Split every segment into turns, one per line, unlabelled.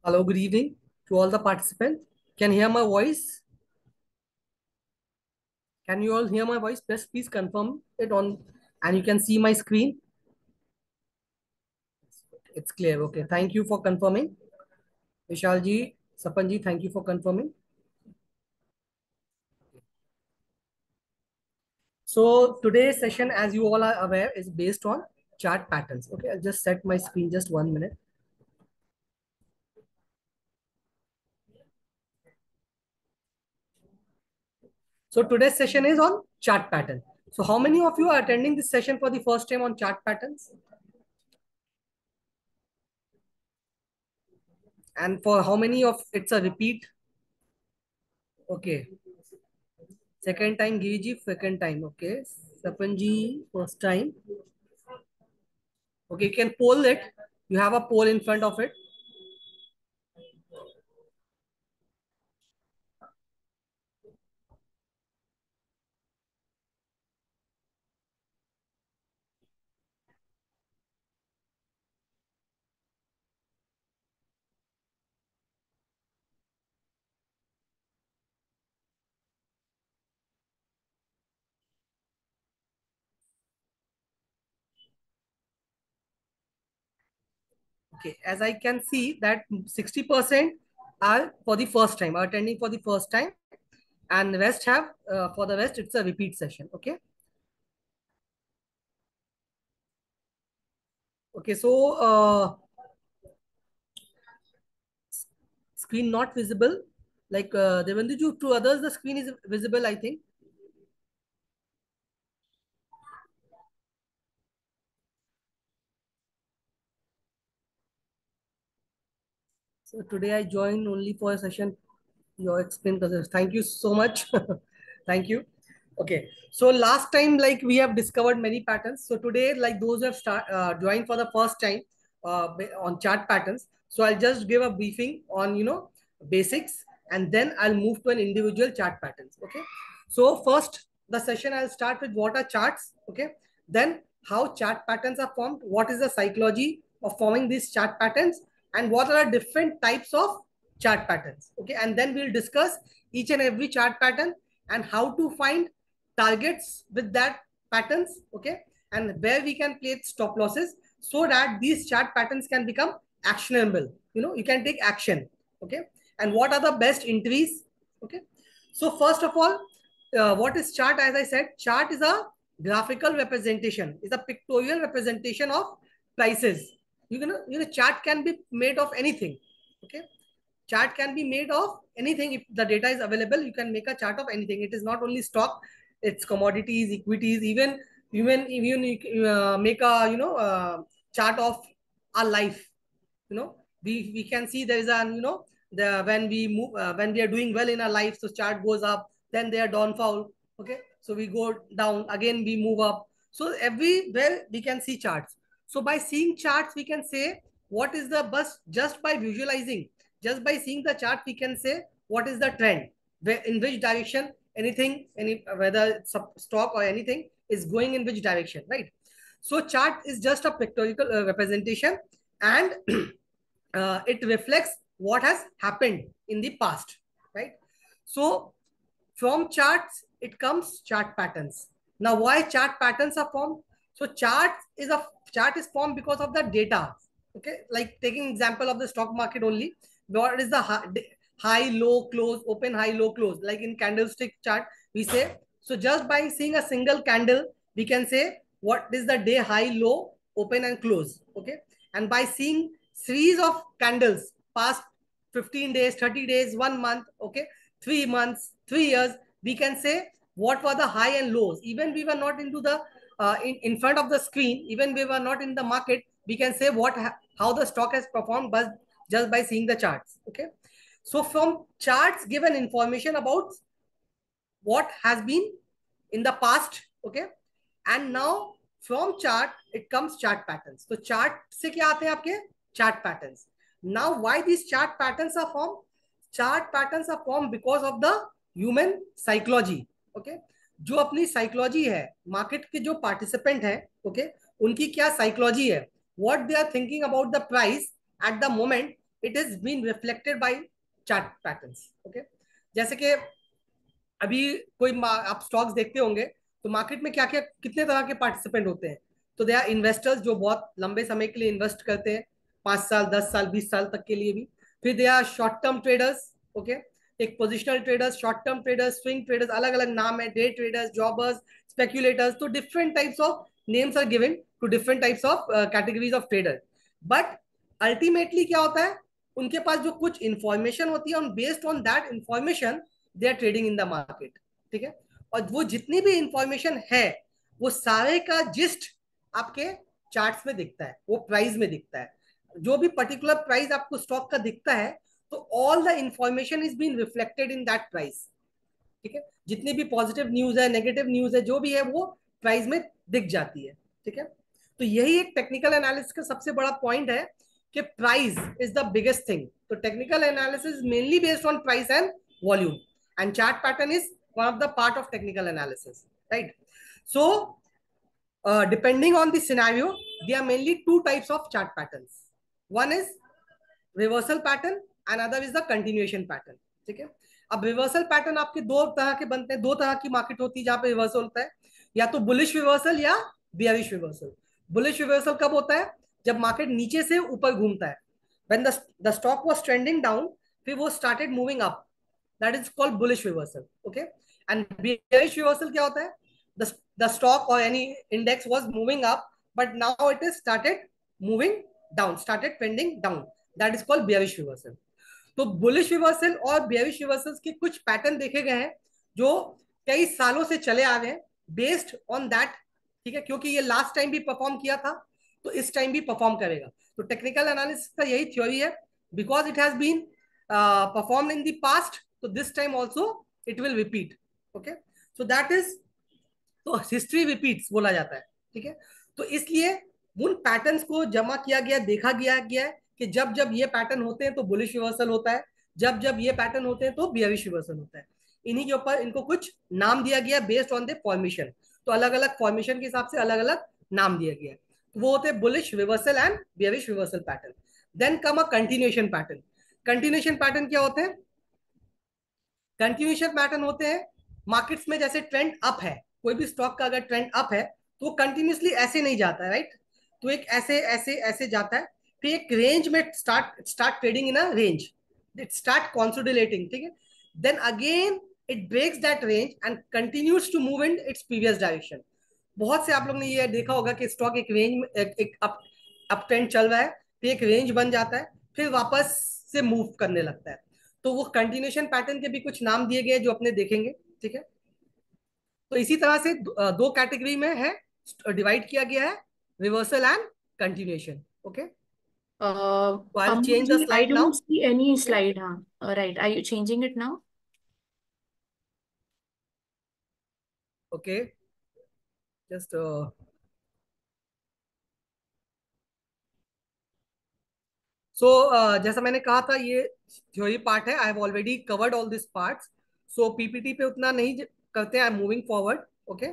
Hello, good evening to all the participants. Can you hear my voice? Can you all hear my voice? Please confirm it on, and you can see my screen. It's clear. Okay. Thank you for confirming. Vishal ji, Sapan ji, thank you for confirming. So today's session, as you all are aware, is based on chart patterns. Okay. I'll just set my screen just 1 minute. So today's session is on chart pattern. So how many of you are attending this session for the first time on chart patterns? And for how many of it's a repeat? Okay. Second time, Giriji, second time. Okay. Sapanji, first time. Okay, you can poll it. You have a poll in front of it. Okay, as I can see that 60% are for the first time, are attending for the first time, and the rest have, for the rest, it's a repeat session. Okay. Okay, so screen not visible. Like Devanduju, to others, the screen is visible, I think. So today I joined only for a session. Your explain process. Thank you so much. Thank you. Okay. So last time, like we have discovered many patterns. So today, like those who have joined for the first time on chart patterns. So I'll just give a briefing on basics, and then I'll move to an individual chart patterns. Okay. So first, the session I'll start with what are charts. Okay. Then how chart patterns are formed. What is the psychology of forming these chart patterns, and what are the different types of chart patterns. Okay, and then we'll discuss each and every chart pattern and how to find targets with that patterns. Okay, and where we can place stop losses so that these chart patterns can become actionable. You can take action. Okay, and what are the best entries. Okay, so first of all, what is chart? As I said, chart is a graphical representation, is a pictorial representation of prices. Chart can be made of anything. Okay, chart can be made of anything. If the data is available, you can make a chart of anything. It is not only stock, it's commodities, equities, even you make a chart of our life. We can see there is an the when we move when we are doing well in our life, so chart goes up, then they are downfall. Okay, so we go down again, we move up. So everywhere we can see charts. So by seeing charts, we can say what is the bus. Just by visualizing, just by seeing the chart, we can say what is the trend, where in which direction anything, any whether it's a stock or anything is going in which direction, right? So chart is just a pictorial representation, and it reflects what has happened in the past, right? So from charts, it comes chart patterns. Now, why chart patterns are formed? So chart is formed because of the data. Okay, like taking example of the stock market only. What is the high, low, close, open, high, low, close? Like in candlestick chart, we say. So just by seeing a single candle, we can say what is the day high, low, open, and close. Okay, and by seeing series of candles past 15 days, 30 days, 1 month, okay, 3 months, 3 years, we can say what were the high and lows. Even we were not into the in front of the screen, even we were not in the market, we can say how the stock has performed, but just by seeing the charts. Okay, so from charts given information about what has been in the past. Okay, and now from chart it comes chart patterns. So chart से क्या आते हैं आपके chart patterns. Now why these chart patterns are formed? Chart patterns are formed because of the human psychology. Okay, जो अपनी psychology है, market के जो पार्टिसिपेंट है, ओके, उनकी क्या साइकोलॉजी है, what they are thinking about the price at the moment, it is been reflected by chart patterns. Okay, जैसे कि अभी कोई आप स्टॉक्स देखते होंगे तो मार्केट में क्या क्या कितने तरह के पार्टिसिपेंट होते हैं। तो दे आर इन्वेस्टर्स जो बहुत लंबे समय के लिए इन्वेस्ट करते हैं, 5 साल 10 साल 20 साल तक के लिए भी। फिर they are short term traders. Okay, एक positional traders, short term traders, swing traders, अलग अलग नाम है, डे ट्रेडर्स, जॉबर्स, स्पेक्यूलेटर्स। तो different types of names are given to different types of categories of trader. But ultimately क्या होता है, उनके पास जो कुछ इंफॉर्मेशन होती है, based on that information they are trading in the market. ठीक है, और वो जितनी भी इंफॉर्मेशन है वो सारे का जिस्ट आपके चार्ट्स में दिखता है, वो प्राइस में दिखता है। जो भी पर्टिकुलर प्राइस आपको स्टॉक का दिखता है तो all the information is been reflected in that price. ठीक है, जितनी भी पॉजिटिव न्यूज है, नेगेटिव न्यूज है, जो भी है वो प्राइस में दिख जाती है। ठीक है, तो यही एक टेक्निकल एनालिसिस का सबसे बड़ा पॉइंट है कि price is the biggest thing. तो technical analysis mainly based on price and volume, and chart pattern is one of the part of technical analysis, right? So depending on the scenario, there are mainly two types of chart patterns. One is reversal pattern, another is the continuation pattern. ठीक है, अब reversal pattern आपके दो तरह के बनते हैं, दो तरह की मार्केट होती है जहां पे रिवर्सल होता है, या तो बुलिश रिवर्सल या बियरिश रिवर्सल। बुलिश रिवर्सल कब होता है? जब मार्केट नीचे से ऊपर घूमता है, when the stock was trending down, फिर वो started moving up, that is called bullish reversal. Okay, and bearish reversal क्या होता है? The stock or any index was moving up, but now it is started moving down, started trending down, that is called bearish reversal. तो bullish reversal और bearish reversal के कुछ pattern देखे गए हैं जो कई सालों से चले आ रहे हैं, बेस्ड ऑन दैट। ठीक है, क्योंकि ये लास्ट टाइम भी परफॉर्म किया था तो इस टाइम भी परफॉर्म करेगा। तो टेक्निकल एनालिसिस का यही थ्योरी है, because it has been perform in the past, तो this time also it will repeat. Okay, so that is, तो हिस्ट्री रिपीट्स बोला जाता है। ठीक है, तो इसलिए उन पैटर्न्स को जमा किया गया, देखा गया है कि जब जब ये पैटर्न होते हैं तो बुलिश रिवर्सल होता है, जब जब ये पैटर्न होते हैं तो बियरिश रिवर्सल होता है। इन्हीं के ऊपर इनको कुछ नाम दिया गया बेस्ड ऑन द फॉर्मेशन। तो अलग अलग फॉर्मेशन के हिसाब से अलग अलग नाम दिया गया है। तो वो होते हैं bullish reversal and bearish reversal pattern. Then come a continuation pattern. Continuation pattern क्या होते हैं? कंटिन्यूएशन पैटर्न होते हैं मार्केट्स में, जैसे ट्रेंड अप है, कोई भी स्टॉक का अगर ट्रेंड अप है तो वो कंटिन्यूसली ऐसे नहीं जाता है, राइट? तो एक ऐसे ऐसे ऐसे जाता है, फिर एक रेंज में start trading in a range, it start consolidating. ठीक है, then again it breaks that range and continues to move in its previous direction. बहुत से आप लोग ने ये देखा होगा कि स्टॉक एक रेंज में एक अप ट्रेंड चल रहा है, फिर एक रेंज बन जाता है, फिर वापस से मूव करने लगता है। तो वो कंटिन्यूएशन पैटर्न के भी कुछ नाम दिए गए जो अपने देखेंगे। ठीक है, तो इसी तरह से दो कैटेगरी में है, डिवाइड किया गया है, रिवर्सल एंड कंटिन्यूएशन। ओके, तो I will change the
Amuji, I
slide now.
don't see any
okay,
slide, huh? Right. Are you changing it now?
Okay, just so जैसा मैंने कहा था, ये थ्योरी पार्ट है, I have already covered all this parts. So PPT पे उतना नहीं करते हैं, I am moving forward. Okay,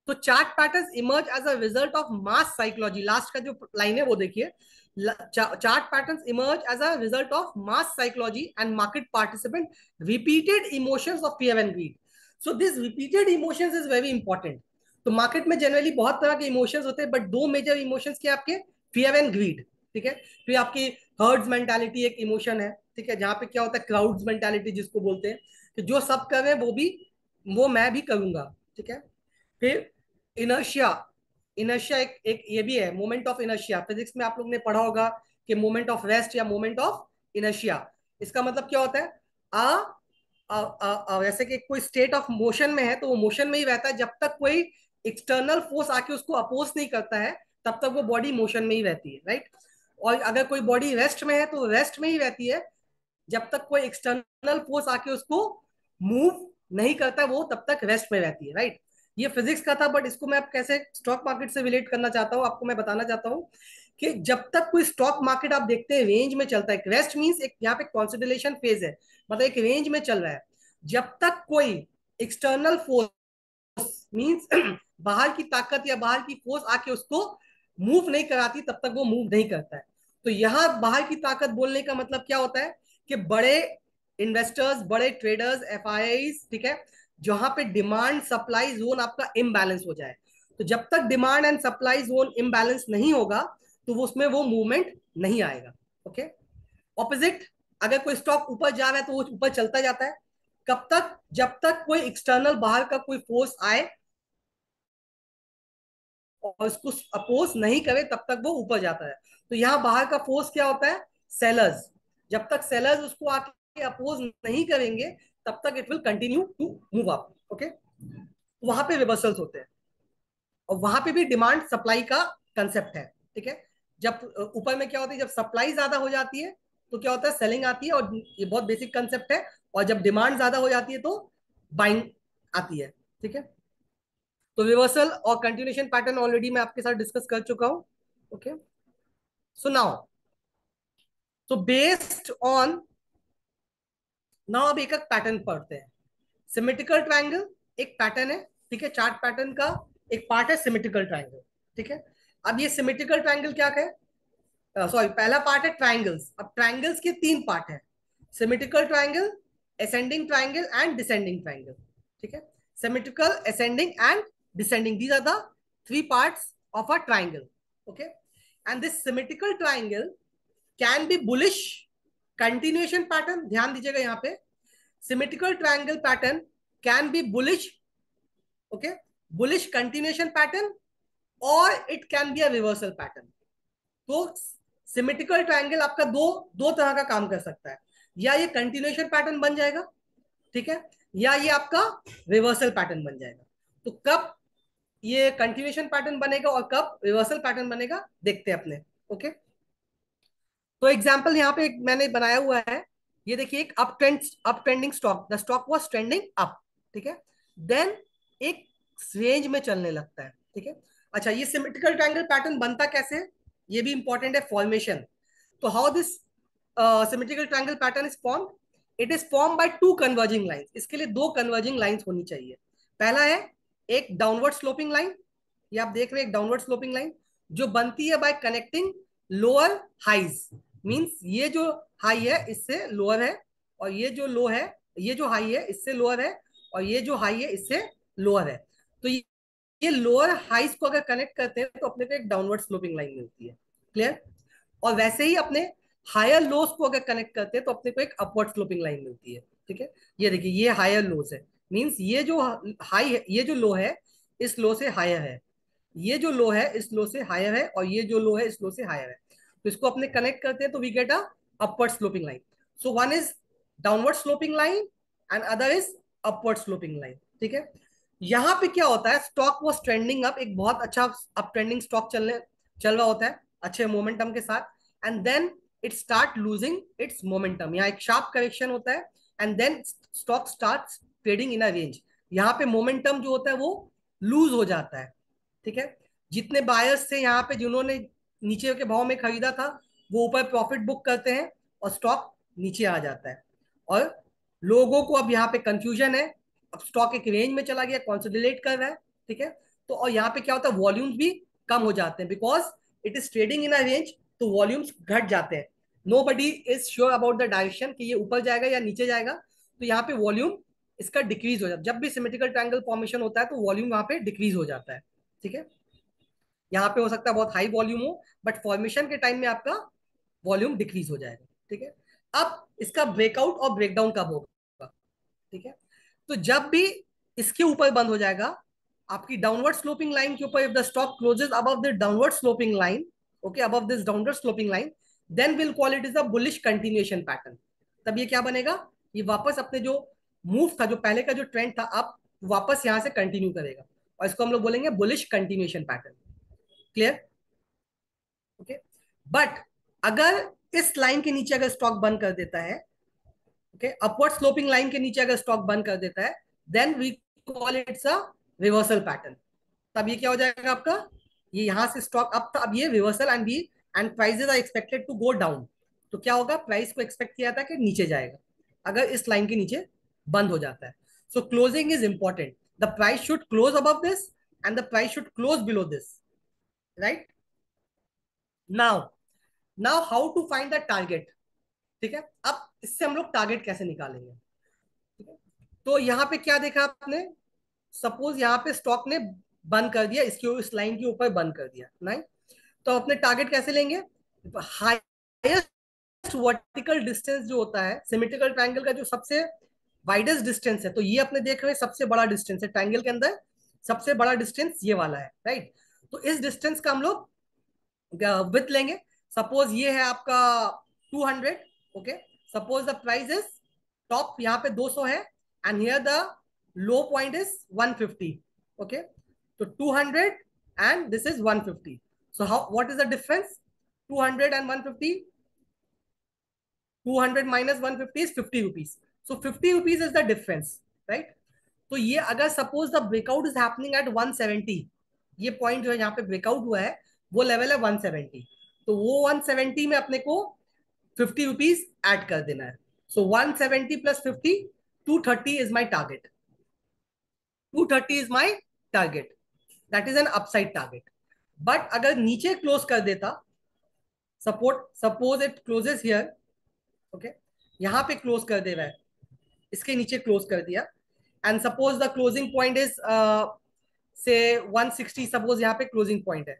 तो chart patterns emerge as a result of mass psychology. Last का जो लाइन है वो देखिए, chart patterns emerge as a result of mass psychology and market participant repeated emotions of fear and greed. So this repeated emotions is very important. तो market में generally बहुत तरह के इमोशंस होते हैं, बट दो मेजर इमोशंस के आपके, फियर एंड ग्रीड। ठीक है, फिर आपकी हर्ड्स मेंटालिटी एक इमोशन है। ठीक है, जहां पे क्या होता है, क्राउड्स मेंटालिटी जिसको बोलते हैं, कि जो सब कर रहे हैं वो भी, वो मैं भी करूंगा। ठीक है, फिर इनर्शिया। इनर्शिया एक एक ये भी है, मोमेंट ऑफ इनर्शिया। फिजिक्स में आप लोग ने पढ़ा होगा कि मोमेंट ऑफ रेस्ट या मोमेंट ऑफ इनर्शिया, इसका मतलब क्या होता है? जैसे कि कोई स्टेट ऑफ मोशन में है तो वो मोशन में ही रहता है, जब तक कोई एक्सटर्नल फोर्स आके उसको अपोज नहीं करता है तब तक वो बॉडी मोशन में ही रहती है, राइट? और अगर कोई बॉडी रेस्ट में है तो रेस्ट में ही रहती है, जब तक कोई एक्सटर्नल फोर्स आके उसको मूव नहीं करता, वो तब तक रेस्ट में रहती है, राइट? ये फिजिक्स का था, बट इसको मैं अब कैसे स्टॉक मार्केट से रिलेट करना चाहता हूँ, आपको मैं बताना चाहता हूँ कि जब तक कोई स्टॉक मार्केट आप देखते हैं रेंज में चलता है, रेस्ट मींस एक यहाँ पे कंसोलिडेशन फेज है, मतलब एक रेंज में चल रहा है, जब तक कोई एक्सटर्नल फोर्स मींस बाहर की ताकत या बाहर की फोर्स आके उसको मूव नहीं कराती, तब तक वो मूव नहीं करता है। तो यहाँ बाहर की ताकत बोलने का मतलब क्या होता है कि बड़े इन्वेस्टर्स, बड़े ट्रेडर्स, एफआईआईज, ठीक है, जहां पे डिमांड सप्लाई जोन आपका इम्बैलेंस हो जाए। तो जब तक demand and supply zone imbalance नहीं होगा तो वो उसमें वो मूवमेंट नहीं आएगा। ओके। ऑपोजिट, अगर कोई स्टॉक ऊपर जा रहा है तो वो ऊपर चलता जाता है। कब तक? जब तक कोई एक्सटर्नल बाहर का कोई फोर्स आए और उसको अपोज नहीं करे तब तक वो ऊपर जाता है। तो यहाँ बाहर का फोर्स क्या होता है? सेलर्स। जब तक सेलर्स उसको आके अपोज नहीं करेंगे तब तक it will continue to move up. Okay. वहां पे रिवर्सल्स होते हैं और वहां पे भी डिमांड सप्लाई का कंसेप्ट है। ठीक है। जब ऊपर में क्या होता है, जब सप्लाई ज्यादा हो जाती है तो क्या होता है? सेलिंग आती है, और ये बहुत बेसिक कंसेप्ट है। और जब डिमांड ज्यादा हो जाती है तो बाइंग आती है। ठीक है। तो रिवर्सल और कंटिन्यूएशन पैटर्न ऑलरेडी मैं आपके साथ डिस्कस कर चुका हूं। Okay. So now, so based on, now अब एक एक पैटर्न पढ़ते हैं। सिमेट्रिकल ट्रायंगल एक पैटर्न है। ठीक है। चार्ट पैटर्न का एक पार्ट है सिमेट्रिकल ट्रायंगल। ठीक है। अब ये सिमेट्रिकल ट्रायंगल क्या है? सॉरी, पहला पार्ट है ट्रायंगल्स। अब ट्रायंगल्स के तीन पार्ट है: symmetrical triangle, ascending triangle and descending triangle. ठीक है। Symmetrical, ascending and descending, these are the three parts of a triangle. Okay. And this symmetrical triangle can be bullish continuation pattern, ध्यान दीजिएगा यहाँ पे, symmetrical triangle pattern can be bullish, okay, bullish continuation pattern, और it can be a reversal pattern. तो symmetrical triangle आपका दो दो तरह का काम कर सकता है: या ये कंटिन्यूएशन पैटर्न बन जाएगा, ठीक है, या ये आपका रिवर्सल पैटर्न बन जाएगा। तो कब ये कंटिन्यूएशन पैटर्न बनेगा और कब रिवर्सल पैटर्न बनेगा देखते हैं अपने। ओके। तो एग्जांपल यहाँ पे मैंने बनाया हुआ है। ये देखिए, एक up trending stock, the stock was trending up. ठीक है। देन एक रेंज में चलने लगता है। ठीक है। अच्छा, ये सिमेट्रिकल ट्रायंगल पैटर्न बनता कैसे है? ये भी इंपॉर्टेंट है, फॉर्मेशन। तो how this symmetrical triangle pattern is form? It is form by two converging lines. इसके लिए दो कन्वर्जिंग लाइंस होनी चाहिए। पहला है एक डाउनवर्ड स्लोपिंग लाइन, ये आप देख रहे हैं, एक डाउनवर्ड स्लोपिंग लाइन जो बनती है by connecting lower highs. Means ये जो हाई है इससे लोअर है, और ये जो लो है, ये जो हाई है इससे लोअर है, और ये जो हाई है इससे लोअर है। तो ये लोअर हाइज को अगर कनेक्ट करते हैं तो अपने को एक डाउनवर्ड स्लोपिंग लाइन मिलती है। क्लियर? और वैसे ही अपने हायर लोस को अगर कनेक्ट करते हैं तो अपने को एक अपवर्ड स्लोपिंग लाइन मिलती है। ठीक है। ये देखिए, ये हायर लोस है, मींस ये जो हाई है, ये जो लो है इस लो से हायर है, ये जो लो है इस लो से हायर है, और ये जो लो है इस लो से हायर है। तो इसको अपने कनेक्ट करते हैं तो we get a upward sloping line. So one is downward sloping line and other is upward sloping line. ठीक है। यहाँ पे क्या होता है, स्टॉक वॉज ट्रेंडिंग अप, एक बहुत अच्छा अप ट्रेंडिंग स्टॉक चल रहा होता है अच्छे मोमेंटम के साथ, and then it start losing its momentum. यहाँ एक शार्प करेक्शन होता है and then stock start trading in a range. यहाँ पे मोमेंटम जो होता है वो लूज हो जाता है। ठीक है। जितने बायर्स थे यहाँ पे जिन्होंने नीचे के भाव में खरीदा था वो ऊपर प्रॉफिट बुक करते हैं और स्टॉक नीचे आ जाता है, और लोगों को अब यहाँ पे कंफ्यूजन है। अब स्टॉक एक रेंज में चला गया, कंसोलिडेट कर रहा है। ठीक है। तो और यहाँ पे क्या होता है, वॉल्यूम्स भी कम हो जाते हैं because it is trading in a range, तो वॉल्यूम्स घट जाते हैं। Nobody is sure about the direction कि ये ऊपर जाएगा या नीचे जाएगा, तो यहाँ पे वॉल्यूम इसका डिक्रीज हो जाता है। जब भी सिमेट्रिकल ट्रायंगल फॉर्मेशन होता है तो वॉल्यूम वहां पे डिक्रीज हो जाता है। ठीक है। यहाँ पे हो सकता है बहुत हाई वॉल्यूम हो, बट फॉर्मेशन के टाइम में आपका वॉल्यूम डिक्रीज हो जाएगा। ठीक है। अब इसका ब्रेकआउट और ब्रेकडाउन कब होगा? ठीक है। तो जब भी इसके ऊपर बंद हो जाएगा, आपकी डाउनवर्ड स्लोपिंग लाइन के ऊपर, if the stock closes above the downward sloping line, okay, above this downward sloping line, then will call it is a bullish continuation pattern. तब ये क्या बनेगा, ये वापस अपने जो मूव था, जो पहले का जो ट्रेंड था, अब वापस यहां से कंटिन्यू करेगा, और इसको हम लोग बोलेंगे bullish continuation pattern. Clear? Okay. But अगर इस लाइन के नीचे अगर स्टॉक बंद कर देता है, ओके, अपवर्ड स्लोपिंग लाइन के नीचे अगर स्टॉक बंद कर देता है, then we call it's a reversal pattern. तब ये क्या हो जाएगा आपका, ये यहां से स्टॉक अब, अब ये reversal and prices are expected to go down. तो क्या होगा, प्राइस को एक्सपेक्ट किया था कि नीचे जाएगा, अगर इस लाइन के नीचे बंद हो जाता है। सो closing is important, the price should close above this and the price should close below this, right? Now how to find the target? ठीक है, अब इससे हम लोग टारगेट कैसे निकालेंगे? ठीक है, तो यहाँ पे क्या देखा आपने? सपोज यहाँ पे स्टॉक ने बंद कर दिया, इसके इस लाइन के ऊपर बंद कर दिया, नहीं? तो अपने टारगेट कैसे लेंगे? हाईएस्ट वर्टिकल डिस्टेंस जो होता है सिमेट्रिकल ट्रायंगल का, जो सबसे वाइडेस्ट डिस्टेंस है, तो ये अपने देख रहे हैं सबसे बड़ा डिस्टेंस है ट्रायंगल के अंदर, सबसे बड़ा डिस्टेंस ये वाला है, राइट? तो इस डिस्टेंस का हम लोग विथ लेंगे। सपोज ये है आपका 200, okay? Suppose the price is, top यहाँ पे 200 है, and here the low point is 150, okay? तो 200 and this is 150। So how, what is the difference? 200 and 150, 200 minus 150 is 50 rupees. So 50 rupees is the difference, right? तो ये अगर suppose the breakout is happening at 170, ये point जो है यहाँ पे breakout हुआ है वो लेवल है 170, तो वो 170 में अपने को 50 रुपीज ऐड कर देना है। So 170 plus 50, 230 is my target, 230 is my target, that is an upside target. But अगर नीचे क्लोज कर देता, suppose it closes here, okay, यहाँ पे क्लोज कर दे रहा है, इसके नीचे क्लोज कर दिया, and suppose the closing point is से 160, सपोज यहाँ पे क्लोजिंग पॉइंट है,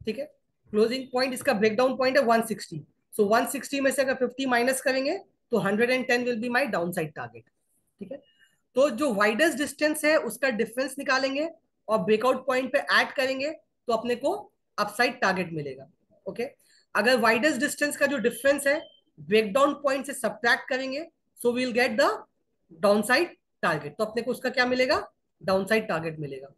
ठीक है? क्लोजिंग पॉइंट, इसका ब्रेकडाउन पॉइंट है 160। सो 160 में से अगर 50 माइनस करेंगे तो 110 will be my down side target, ठीक है? तो जो वाइडेस्ट डिस्टेंस है उसका डिफरेंस निकालेंगे और ब्रेकआउट पॉइंट पे ऐड करेंगे तो अपने को अपसाइड टारगेट मिलेगा, ओके? अगर वाइडेस्ट डिस्टेंस का जो डिफरेंस है ब्रेकडाउन पॉइंट से सब्ट्रैक्ट करेंगे, so we will get the down side target, तो अपने को उसका क्या मिलेगा? डाउन साइड टारगेट मिलेगा।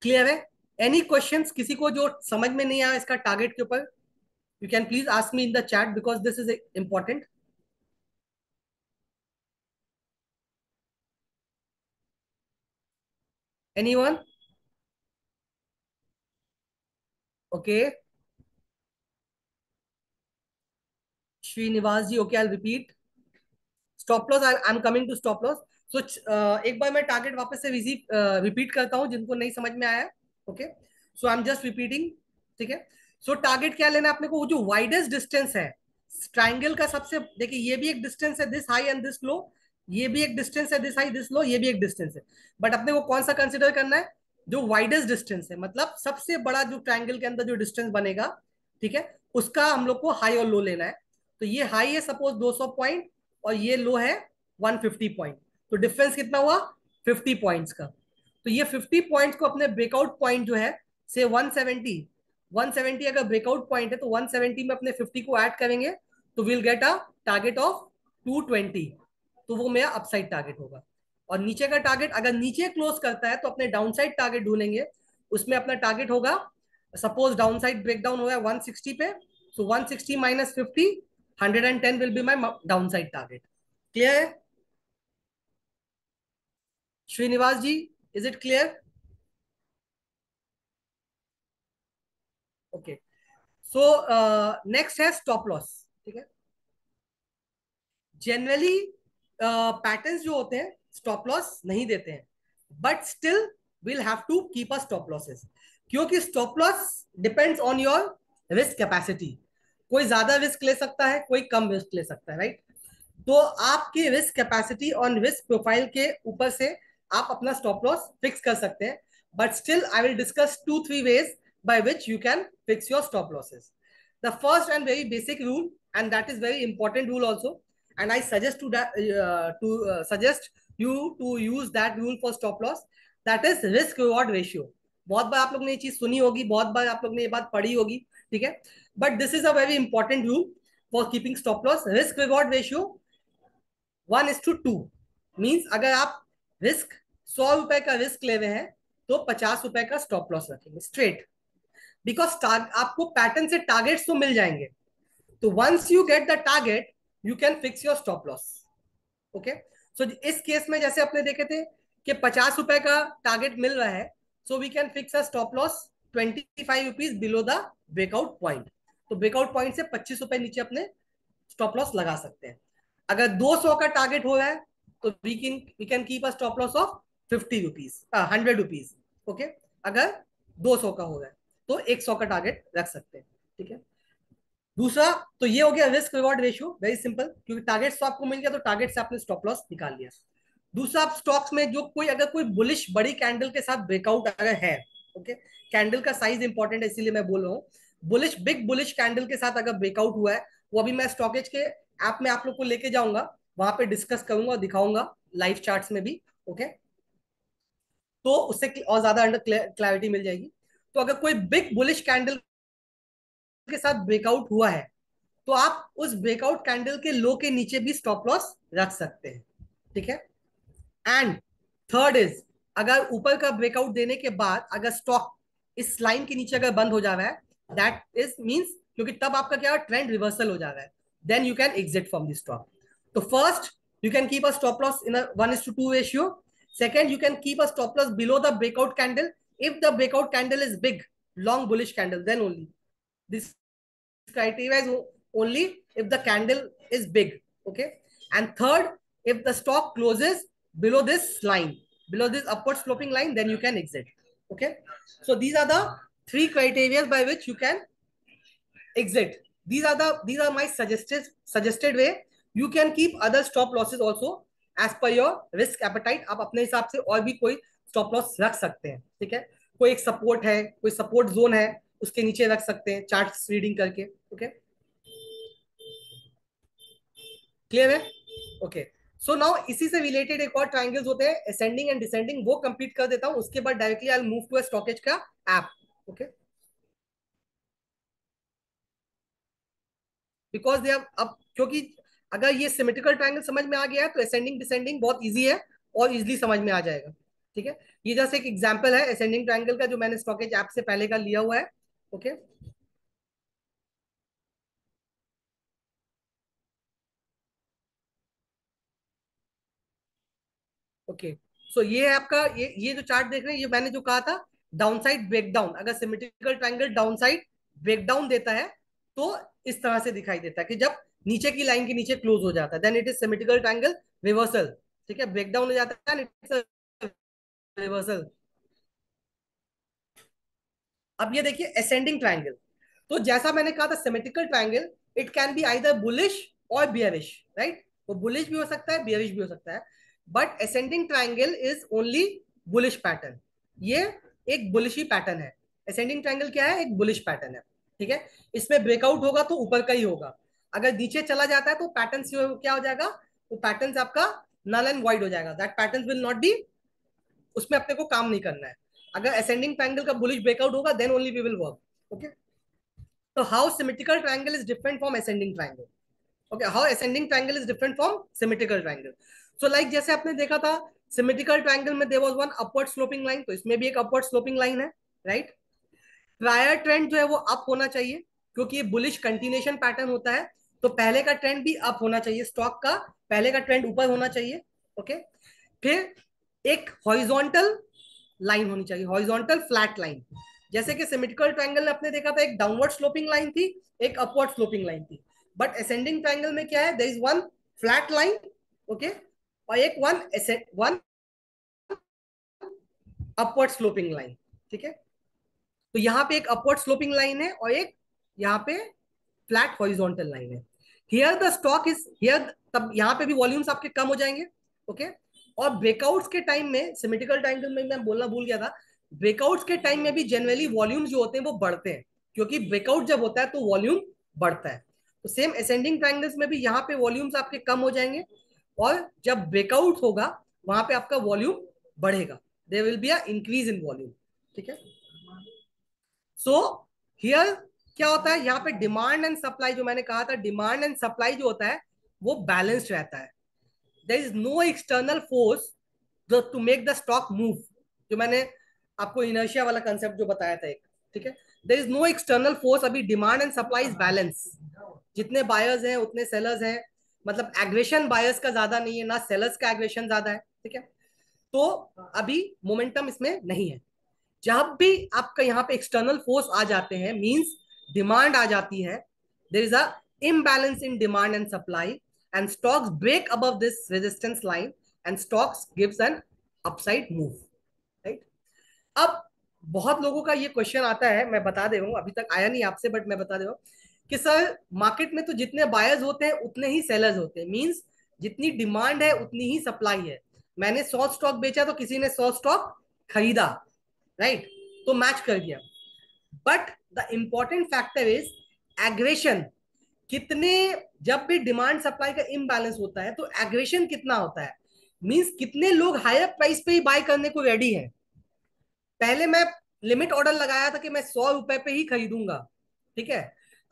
क्लियर है? एनी क्वेश्चंस किसी को जो समझ में नहीं आया इसका टारगेट के ऊपर? You can please ask me in the chat because this is important. Anyone? Okay, Srinivas ji, okay, I repeat stop loss, I am coming to stop loss. So एक बार मैं टारगेट वापस से रिपीट करता हूं जिनको नहीं समझ में आया, okay? So I am just repeating, ठीक है? सो टारगेट क्या लेना है अपने को? वो जो वाइडेस्ट डिस्टेंस है ट्राइंगल का, सबसे देखिए ये भी एक डिस्टेंस है this high and this low, ये भी एक डिस्टेंस है दिस हाई दिस लो, ये भी एक डिस्टेंस है, बट अपने को कौन सा कंसिडर करना है? जो वाइडेस्ट डिस्टेंस है, मतलब सबसे बड़ा जो ट्राइंगल के अंदर जो डिस्टेंस बनेगा, ठीक है, उसका हम लोग को हाई और लो लेना है। तो ये हाई है सपोज 200 पॉइंट और ये लो है 150 पॉइंट, तो डिफरेंस कितना हुआ? 50 पॉइंट्स का। तो ये 50 पॉइंट्स को अपने ब्रेकआउट पॉइंट जो है से 170, 170 अगर ब्रेकआउट पॉइंट है तो 170 में अपने 50 को ऐड करेंगे तो will get a target of 220, तो वो मेरा अपसाइड टारगेट होगा। और नीचे का टारगेट अगर नीचे क्लोज करता है तो अपने डाउन साइड टारगेट ढूंढेंगे, उसमें अपना टारगेट होगा, सपोज डाउन साइड ब्रेकडाउन हो गया 160 पे, so 160 minus 50, 110 will be my down side target. Clear है Srinivas ji? Is it clear? Okay, so next है स्टॉप लॉस, ठीक है? जनरली पैटर्न्स जो होते हैं स्टॉप लॉस नहीं देते हैं, but still will have to keep a stop losses, क्योंकि stop loss depends on your risk capacity. कोई ज्यादा रिस्क ले सकता है, कोई कम रिस्क ले सकता है, राइट? तो आपकी रिस्क कैपेसिटी और रिस्क प्रोफाइल के ऊपर से आप अपना स्टॉप लॉस फिक्स कर सकते हैं, but still I will discuss 2-3 ways by which you can fix your stop losses. The first and very basic rule, and that is very important rule also, and I suggest suggest you to use that rule for stop loss, that is risk reward ratio. बहुत बार आप लोग ने ये चीज सुनी होगी, बहुत बार आप लोग ने ये बात पढ़ी होगी, ठीक है? But this is a very important rule for keeping stop loss. Risk reward ratio 1:2 means अगर आप रिस्क 100 रुपए का रिस्क ले रहे हैं तो 50 रुपए का स्टॉप लॉस रखेंगे स्ट्रेट, बिकॉज आपको पैटर्न से टारगेट्स तो मिल जाएंगे, तो once you get the target you can fix your stop loss, okay? So इस केस में जैसे अपने देखे थे कि 50 रुपए का टारगेट मिल रहा है, so we can fix a stop loss 25 rupees below the breakout point, तो ब्रेकआउट पॉइंट से 25 रुपए नीचे अपने स्टॉप लॉस लगा सकते हैं। अगर 200 का टारगेट हो रहा है तो we can keep a stop loss of 50 rupees, 100 rupees. Okay, अगर 200 का हो रहा है तो 100 का टारगेट रख सकते हैं। ठीक है, दूसरा तो ये हो गया risk reward ratio, very simple, क्योंकि टारगेट तो आपको मिल गया तो टारगेट से आपने स्टॉप लॉस निकाल लिया। दूसरा, आप स्टॉक्स में जो कोई अगर कोई बुलिश बड़ी कैंडल के साथ ब्रेकआउट अगर है, ओके, कैंडल का साइज इंपॉर्टेंट है इसीलिए मैं बोल रहा हूँ, बुलिश बिग बुलिश कैंडल के साथ अगर ब्रेकआउट हुआ है, वो अभी मैं स्टॉकेज के ऐप में आप लोग को लेके जाऊंगा, वहां पे डिस्कस करूंगा और दिखाऊंगा लाइव चार्ट्स में भी। ओके, तो उससे और ज्यादा अंडर क्लैरिटी मिल जाएगी। तो अगर कोई बिग बुलिश कैंडल के साथ ब्रेकआउट हुआ है तो आप उस ब्रेकआउट कैंडल के लो के नीचे भी स्टॉप लॉस रख सकते हैं। ठीक है, एंड थर्ड इज, अगर ऊपर का ब्रेकआउट देने के बाद अगर स्टॉक इस लाइन के नीचे अगर बंद हो जा रहा है, दैट इज मींस, क्योंकि तब आपका क्या ट्रेंड रिवर्सल हो जा रहा है, then you can exit from this stock. तो first, you can keep a stop loss in a 1:2 ratio. Second, you can keep a stop loss below the breakout candle. If the breakout candle is big, long bullish candle, then only. This criteria is only if the candle is big. Okay. And third, if the stock closes below this line, below this upward sloping line, then you can exit. Okay. So these are the three criteria by which you can exit. These are my suggested way. You can keep other stop losses also as per your risk appetite. आप अपने हिसाब से और भी कोई stop loss रख सकते हैं। ठीक है, कोई एक सपोर्ट है, कोई सपोर्ट जोन है, उसके नीचे रख सकते हैं चार्ट रीडिंग करके। ओके, क्लियर है? ओके, सो नाउ इसी से रिलेटेड एक और ट्राइंगल्स होते हैं असेंडिंग एंड डिसेंडिंग, वो कंप्लीट कर देता हूं, उसके बाद directly I will move to Stockedge का ऐप। ओके, बिकॉज दे अब क्योंकि अगर ये सिमेट्रिकल ट्रायंगल समझ में आ गया है तो असेंडिंग डिसेंडिंग बहुत इजी है और इजीली समझ में आ जाएगा। ठीक है, ये जैसे एक एग्जांपल है असेंडिंग ट्रायंगल का जो मैंने स्टॉकेज ऐप से पहले का लिया हुआ है। ओके, ओके, सो ये है आपका, ये जो चार्ट देख रहे हैं, ये मैंने जो कहा था डाउन साइड ब्रेकडाउन, अगर symmetrical triangle down side breakdown देता है तो इस तरह से दिखाई देता है कि जब नीचे की लाइन के नीचे क्लोज हो जाता है, then it is symmetrical triangle reversal. ठीक है, ब्रेकडाउन हो जाता है, इट्स रिवर्सल। अब ये देखिए असेंडिंग ट्रायंगल, तो जैसा मैंने कहा था symmetrical triangle it can be either bullish और बियरिश, राइट? वो बुलिश भी हो सकता है, बियरिश भी हो सकता है, but ascending triangle is only bullish pattern. ये एक बुलिश ही पैटर्न है। असेंडिंग ट्रायंगल क्या है? एक बुलिश पैटर्न है। ठीक है, इसमें ब्रेकआउट होगा तो ऊपर का ही होगा, अगर नीचे चला जाता है तो पैटर्न क्या हो जाएगा? वो पैटर्न आपका नल एंड वाइड हो जाएगा, that pattern will not be, उसमें अपने को काम नहीं करना है। अगर असेंडिंग ट्रायंगल का बुलिश ब्रेकआउट होगा then only we will work. Okay, तो how symmetrical triangle is different from ascending triangle? Okay, how ascending triangle is different from symmetrical triangle? So like जैसे आपने देखा था सिमेट्रिकल ट्रायंगल में there was one upward sloping line, तो इसमें भी एक अपवर्ड स्लोपिंग लाइन है, राइट? प्रायर ट्रेंड जो है वो अप होना चाहिए क्योंकि ये बुलिश कंटिन्यूएशन पैटर्न होता है, तो पहले का ट्रेंड भी अप होना चाहिए, स्टॉक का पहले का ट्रेंड ऊपर होना चाहिए। ओके, फिर एक हॉरिजॉन्टल लाइन होनी चाहिए, हॉरिजॉन्टल फ्लैट लाइन, जैसे कि सिमेट्रिकल ट्रायंगल में आपने देखा था एक डाउनवर्ड स्लोपिंग लाइन थी, एक अपवर्ड स्लोपिंग लाइन थी, बट असेंडिंग ट्रायंगल में क्या है? There is one flat line, okay, और एक वन अपवर्ड स्लोपिंग लाइन। ठीक है, तो यहाँ पे एक अपवर्ड स्लोपिंग लाइन है और एक यहाँ पे फ्लैट हॉरिजॉन्टल लाइन है। Here the stock is here, तब यहाँ पे भी वॉल्यूम्स आपके कम हो जाएंगे। ओके, और ब्रेकआउट्स के टाइम में सिमेट्रिकल ट्रायंगल में मैं बोलना भूल गया था, ब्रेकआउट्स के टाइम में भी जनरली वॉल्यूम्स जो होते हैं वो बढ़ते हैं, क्योंकि ब्रेकआउट जब होता है तो वॉल्यूम बढ़ता है। तो सेम असेंडिंग ट्रायंगल्स में भी यहाँ पे वॉल्यूम्स आपके कम हो जाएंगे और जब ब्रेकआउट होगा वहां पे आपका वॉल्यूम बढ़ेगा, there will be a increase in volume. ठीक है, सो हियर क्या होता है? यहाँ पे डिमांड एंड सप्लाई, जो मैंने कहा था डिमांड एंड सप्लाई जो होता है वो बैलेंस्ड रहता है। There is no external force to make the stock move, जो मैंने आपको इनर्शिया वाला कंसेप्ट जो बताया था एक। ठीक है, there is no external force, अभी demand and supply is balance, जितने बायर्स हैं उतने सेलर्स हैं, मतलब एग्रेशन बायर्स का ज्यादा नहीं है ना सेलर्स का एग्रेशन ज्यादा है। ठीक है, तो अभी मोमेंटम इसमें नहीं है। जब भी आपका यहाँ पे एक्सटर्नल फोर्स आ जाते हैं मींस डिमांड आ जाती है, there is a imbalance in demand and supply and stocks break above this resistance line and stocks gives an upside move, right. अब बहुत लोगों का ये क्वेश्चन आता है, मैं बता दे रहा हूँ, अभी तक आया नहीं आपसे बट मैं बता दे रहा हूँ कि सर मार्केट में तो जितने बायर्स होते हैं उतने ही सेलर्स होते हैं, मींस जितनी डिमांड है उतनी ही सप्लाई है। मैंने 100 स्टॉक बेचा तो किसी ने 100 स्टॉक खरीदा, राइट, तो मैच कर गया। But the important factor is aggression. कितने, जब भी डिमांड सप्लाई का इम्बैलेंस होता है तो एग्रेशन कितना होता है, मींस कितने लोग हायर प्राइस पे ही बाय करने को रेडी है। पहले मैं लिमिट ऑर्डर लगाया था कि मैं 100 रुपए पे ही खरीदूंगा, ठीक है।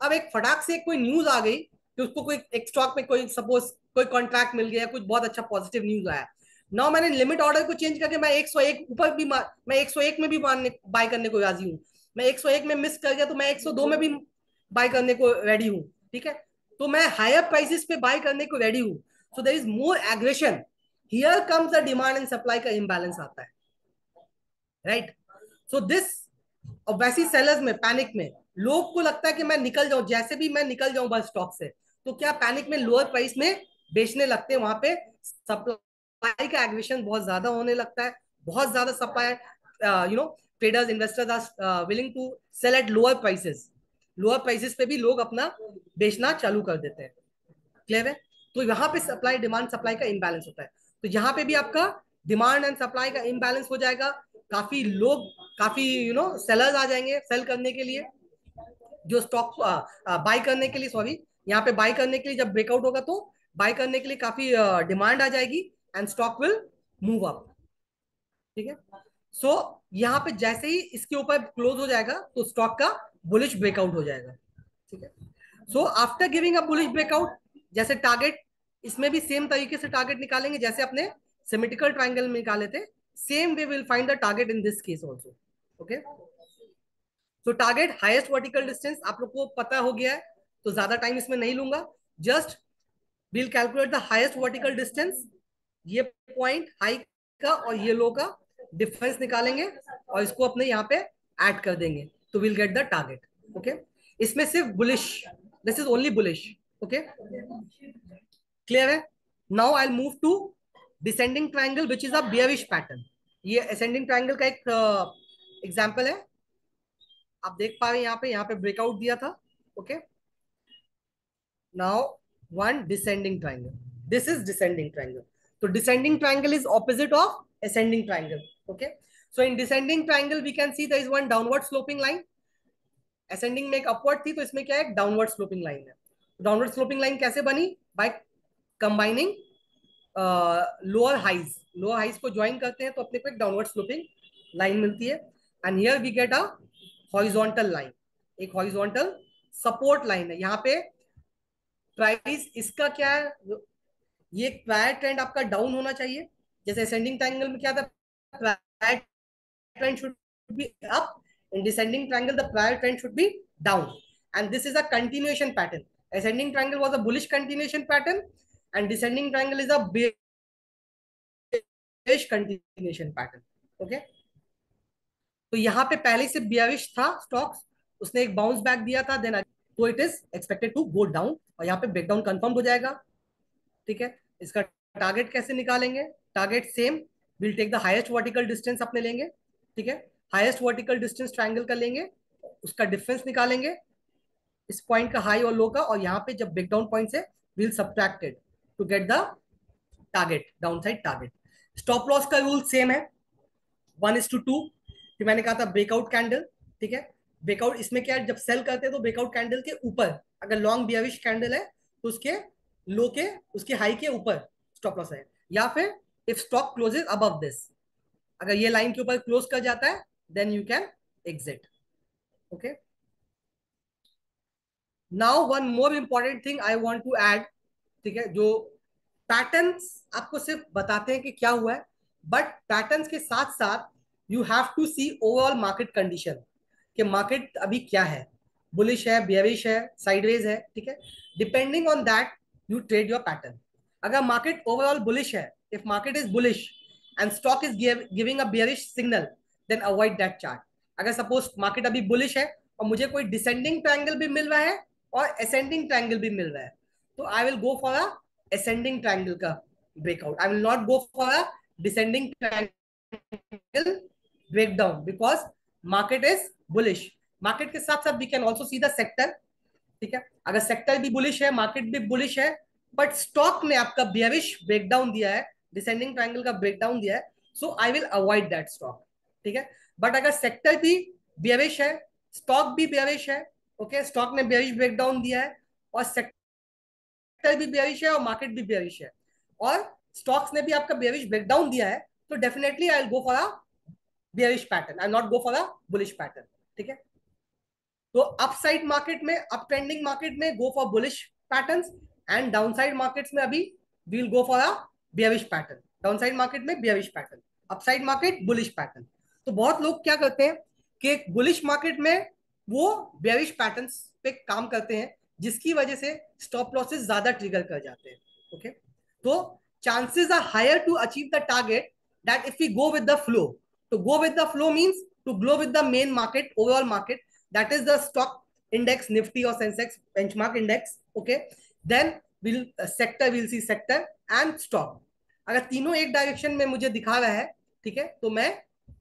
अब एक फटाक से कोई न्यूज आ गई कि उसको कोई एक स्टॉक में कोई सपोज कोई कॉन्ट्रैक्ट मिल गया, कुछ बहुत अच्छा पॉजिटिव न्यूज आया। नाउ मैंने लिमिट ऑर्डर को चेंज करके मैं 101 ऊपर भी मैं 101 में भी बाय करने को राजी हूँ। मैं 101 में मिस कर गया तो मैं 102 में भी बाय करने को रेडी हूँ, ठीक है। तो मैं हायर प्राइसेस पे बाय करने को रेडी हूँ। So there is more aggression, here comes the demand and supply का इम्बैलेंस आता है, राइट। सो दिस, और वैसी सेलर्स में पैनिक में लोग को लगता है कि मैं निकल जाऊं, जैसे भी मैं निकल जाऊं बस स्टॉक से, तो क्या पैनिक में लोअर प्राइस में बेचने लगते हैं। वहां पे सप्लाई का एग्रेशन बहुत ज्यादा होने लगता है, बहुत ज्यादा supply, traders investors are willing to sell at lower prices. Lower prices पे भी लोग अपना बेचना चालू कर देते हैं, क्लियर है। तो यहाँ पे सप्लाई डिमांड सप्लाई का इम्बैलेंस होता है। तो यहाँ पे भी आपका डिमांड एंड सप्लाई का इम्बैलेंस हो जाएगा। काफी लोग, काफी सेलर्स आ जाएंगे सेल करने के लिए, जो स्टॉक बाय करने के लिए, सॉरी, यहाँ पे बाय करने के लिए जब ब्रेकआउट होगा तो बाय करने के लिए काफी डिमांड आ जाएगी and stock will move up, ठीक है। सो यहाँ पे जैसे ही इसके ऊपर क्लोज हो जाएगा तो स्टॉक का बुलिश ब्रेकआउट हो जाएगा, ठीक है। So after giving a bullish breakout, जैसे टारगेट, इसमें भी सेम तरीके से टारगेट निकालेंगे जैसे अपने सिमेट्रिकल ट्रायंगल में निकाले थे, same way will find the target in this case also, okay. तो टारगेट हाईएस्ट वर्टिकल डिस्टेंस आप लोग को पता हो गया है, तो ज्यादा टाइम इसमें नहीं लूंगा। Just will calculate the highest vertical distance, ये पॉइंट हाई का और ये लो का डिफरेंस निकालेंगे और इसको अपने यहाँ पे ऐड कर देंगे, तो will get the target, okay. इसमें सिर्फ bullish, this is only bullish, okay, clear है। Now I move to descending triangle which is a bearish pattern. ये असेंडिंग ट्राइंगल का एक एग्जांपल है, आप देख पा रहे हैं यहाँ पे ब्रेकआउट दिया था, okay. Now one descending triangle, this is descending triangle. तो descending triangle is opposite of ascending triangle, okay. So in descending triangle we can see there is one downward sloping line, ascending में एक upward थी तो इसमें क्या है, downward sloping line है। Downward sloping line कैसे बनी, बाय कंबाइनिंग लोअर हाइज को ज्वाइन करते हैं तो अपने को एक डाउनवर्ड स्लोपिंग लाइन मिलती है। And here we get a horizontal line, एक हॉरिजॉन्टल सपोर्ट लाइन है। यहाँ पे प्राइस इसका क्या है, ये प्रायर ट्रेंड आपका डाउन होना चाहिए, जैसे असेंडिंग ट्रायंगल में क्या था, prior trend should be up, in descending triangle the prior trend should be down, and this is a continuation pattern. Ascending triangle was a bullish continuation pattern and descending triangle is a bearish continuation pattern, okay. तो यहाँ पे पहले से bearish था stocks, उसने एक bounce back दिया था, देन तो it is expected to go down और यहाँ पे ब्रेकडाउन कंफर्म हो जाएगा, ठीक है। इसका टारगेट कैसे निकालेंगे, target same, will take the highest vertical distance अपने लेंगे, ठीक है। हाईएस्ट वर्टिकल डिस्टेंस ट्रायंगल का लेंगे, उसका डिफरेंस निकालेंगे, इस पॉइंट का हाई और लो का, और यहाँ पे जब ब्रेकडाउन पॉइंट से will subtracted to get the target, down side target. Stop loss का रूल सेम है, 1:2, फिर मैंने कहा था ब्रेकआउट कैंडल, ठीक है। ब्रेकआउट इसमें क्या है, जब सेल करते हैं तो ब्रेकआउट कैंडल के ऊपर, अगर लॉन्ग बियरिश कैंडल है तो उसके लो के, उसके हाई के ऊपर स्टॉप लॉस है, या फिर if stock closes above this, अगर ये लाइन के ऊपर क्लोज कर जाता है then you can exit, okay. Now one more important thing I want to add, ठीक है, जो पैटर्न्स आपको सिर्फ बताते हैं कि क्या हुआ है, बट पैटर्न्स के साथ साथ you have to see overall market condition, कि मार्केट अभी क्या है, बुलिश है, बेयरिश है, साइडवेज है, ठीक है। Depending on that you trade your pattern. अगर मार्केट ओवरऑल बुलिश है, if market is bullish and stock is giving a bearish signal, then avoid that chart. अगर सपोज मार्केट अभी बुलिश है और मुझे कोई डिसेंडिंग ट्रायंगल भी मिल रहा है और असेंडिंग ट्रायंगल भी मिल रहा है, तो I will go for a ascending triangle का breakout, I will not go for a descending triangle breakdown because market is bullish. Market के साथ साथ we can also see the sector. ठीक है, अगर सेक्टर भी बुलिश है, मार्केट भी बुलिश है, बट स्टॉक ने आपका बियरिश ब्रेकडाउन दिया है, डिसेंडिंग ट्रायंगल का ब्रेकडाउन दिया है, so I will avoid that stock. ठीक है, बट अगर सेक्टर भी बियरिश है, स्टॉक भी बियरिश है, ओके, स्टॉक ने बियरिश ब्रेकडाउन दिया है और सेक्टर भी बियरिश है और मार्केट भी बियरिश है और स्टॉक्स ने भी आपका बियरिश ब्रेकडाउन दिया है, तो definitely I will go for a bearish pattern, I not go for a bullish pattern. ठीक है, तो अपसाइड मार्केट में, अप ट्रेंडिंग मार्केट में go for bullish patterns and downside markets में अभी we will go for a bearish pattern. Downside market में bearish pattern, upside market bullish pattern. तो बहुत लोग क्या करते हैं कि बुलिश मार्केट में वो बियरिश पैटर्न्स पे काम करते हैं, जिसकी वजह से स्टॉप लॉसेस ज्यादा ट्रिगर कर जाते हैं. ओके, तो chances are higher to achieve the target that if we go with the flow. to go with the flow means to go with the main market, overall market, that is the stock index, nifty or sensex benchmark index. Okay, then we'll sector, we'll see sector and stock. अगर तीनों एक direction में मुझे दिखा रहा है, ठीक है, तो मैं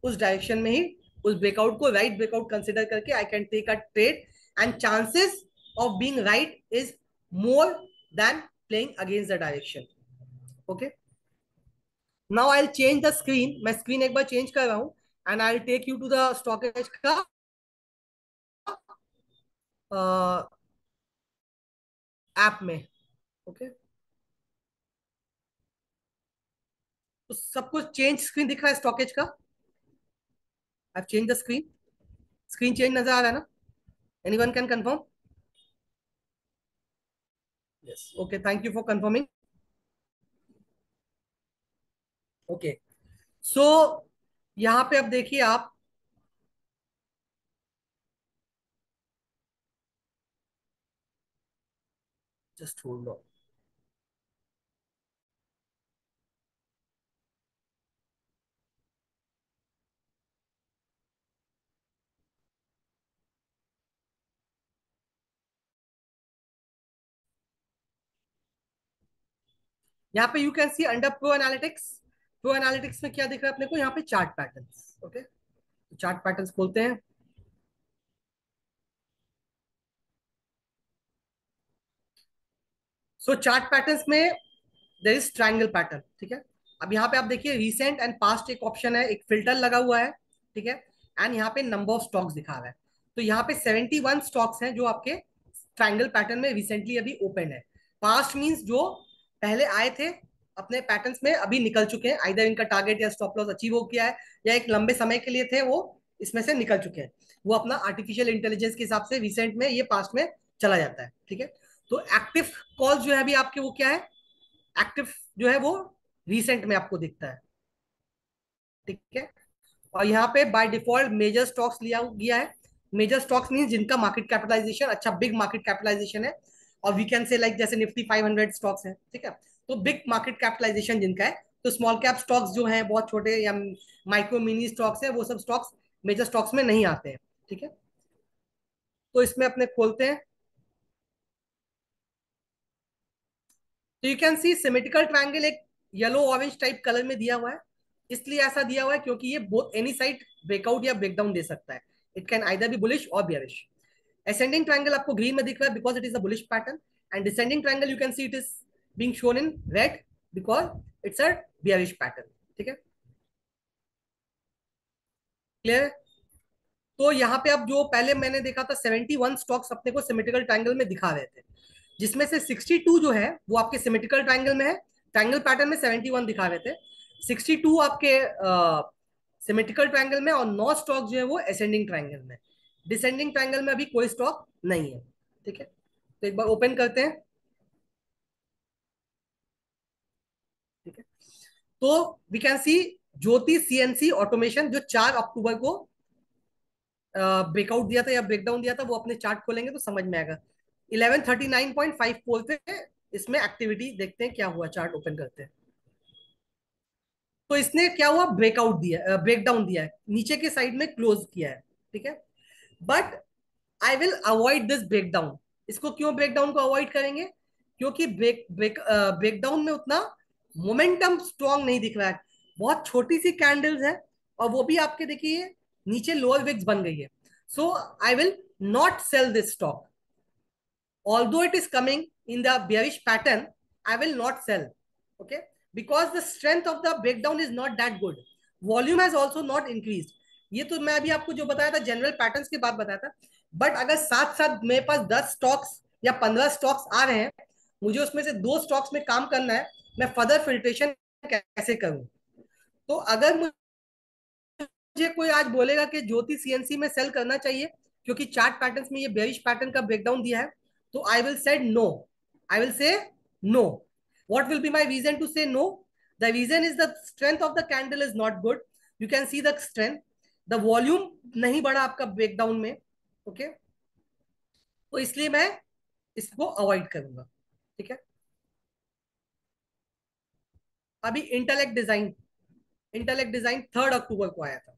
उस डायरेक्शन में ही उस ब्रेकआउट को राइट ब्रेकआउट कंसिडर करके I can take a trade and chances of being right is more than playing against the direction. Okay, now I will change the screen. मैं स्क्रीन एक बार चेंज कर रहा हूं and I will take you to the Stockedge का app में. ओके, तो सब कुछ चेंज स्क्रीन दिख रहा है स्टॉकेज का. I change the screen. Screen change नजर आ रहा है ना? Anyone can confirm? Yes, okay, thank you for confirming. Okay, so यहाँ पे अब देखिए आप, जस्ट होल्ड ऑन. यहाँ पे you can C under pro analytics. Pro analytics में क्या दिख रहा है अपने को? यहाँ पे chart patterns. Okay, chart patterns खोलते हैं. सो चार्ट पैटर्न्स में देयर इज ट्रायंगल पैटर्न. ठीक है, अब यहाँ पे आप देखिए रीसेंट एंड पास्ट एक ऑप्शन है, एक फिल्टर लगा हुआ है. ठीक है, एंड यहाँ पे नंबर ऑफ स्टॉक्स दिखा रहा है. तो यहाँ पे 71 स्टॉक्स हैं जो आपके ट्रायंगल पैटर्न में रिसेंटली अभी ओपन है. पास्ट मींस जो पहले आए थे अपने पैटर्न्स में, अभी निकल चुके हैं, आइदर इनका टारगेट या स्टॉप लॉस अचीव हो गया है या एक लंबे समय के लिए थे वो इसमें से निकल चुके हैं. वो अपना आर्टिफिशियल इंटेलिजेंस के हिसाब से रिसेंट में, ये पास्ट में चला जाता है. ठीक है, तो एक्टिव कॉल्स जो है अभी आपके, वो क्या है? एक्टिव जो है वो रिसेंट में आपको दिखता है. ठीक है, और यहाँ पे बाय डिफॉल्ट मेजर स्टॉक्स लिया गया है. मेजर स्टॉक्स मीन जिनका मार्केट कैपिटलाइजेशन अच्छा, बिग मार्केट कैपिटलाइजेशन है. और वी कैन से लाइक जैसे निफ्टी 500 स्टॉक्स हैं. ठीक है, तो बिग मार्केट कैपिटलाइजेशन जिनका है. तो स्मॉल कैप स्टॉक्स जो हैं बहुत छोटे या माइक्रो मिनी स्टॉक्स है, वो सब स्टॉक्स मेजर स्टॉक्स में नहीं आते हैं. ठीक है, तो इसमें अपने खोलते हैं. तो you can C symmetrical triangle एक येलो ऑरेंज टाइप कलर में दिया हुआ है. इसलिए ऐसा दिया हुआ है क्योंकि ये बोथ एनी साइड ब्रेकआउट या ब्रेकडाउन दे सकता है. It can either B bullish और बियरिश. ascending triangle आपको ग्रीन में दिख रहा है because it is a bullish pattern, and descending triangle you can see it is being shown in red because it's a bearish pattern. ठीक है, clear? तो यहाँ पे अब जो पहले मैंने देखा था 71 स्टॉक्स अपने को सिमेट्रिकल ट्रायंगल में दिखा रहे थे, जिसमें से 62 जो है वो आपके सिमेट्रिकल ट्रायंगल में है. ट्रायंगल पैटर्न में 71 दिखा रहे थे, 62 आपके सिमेट्रिकल ट्रायंगल में, और 9 स्टॉक जो है वो असेंडिंग ट्रायंगल में. डिसेंडिंग ट्रायंगल में अभी कोई स्टॉक नहीं है. ठीक है, तो एक बार ओपन करते हैं. ठीक है, तो we can see Jyoti CNC automation जो 4 अक्टूबर को ब्रेकआउट दिया था या ब्रेकडाउन दिया था, वो अपने चार्ट खोलेंगे तो समझ में आएगा. 1139.54 पे इसमें एक्टिविटी देखते हैं क्या हुआ. चार्ट ओपन करते हैं. तो इसने क्या हुआ, ब्रेकआउट दिया, ब्रेकडाउन दिया है, नीचे के साइड में क्लोज किया है. ठीक है, but I will avoid this breakdown. इसको क्यों ब्रेकडाउन को अवॉइड करेंगे? क्योंकि ब्रेकडाउन में उतना मोमेंटम स्ट्रॉन्ग नहीं दिख रहा है. बहुत छोटी सी कैंडल्स है, और वो भी आपके देखिए नीचे लोअर विक्स बन गई है. So I will not sell this stock. Although it is coming in the bearish pattern, I will not sell. Okay, because the strength of the breakdown is not that good. Volume has also not increased. ये तो मैं अभी आपको जो बताया था general patterns की बात बताया था. बट अगर साथ साथ मेरे पास 10 स्टॉक्स या 15 स्टॉक्स आ रहे हैं, मुझे उसमें से 2 स्टॉक्स में काम करना है, मैं फर्दर फिल्ट्रेशन कैसे करूं? तो अगर मुझे कोई आज बोलेगा कि ज्योति सीएनसी में सेल करना चाहिए क्योंकि चार्ट पैटर्न्स में ये बेरिश पैटर्न का ब्रेकडाउन दिया है, तो I will said no. I will say no. What will be my reason to say no? The reason is the strength of the candle is not good. You can see the strength. The volume नहीं बढ़ा आपका breakdown में. Okay okay? तो इसलिए मैं इसको avoid करूंगा. ठीक है. अभी इंटेलेक्ट डिजाइन 3 अक्टूबर को आया था.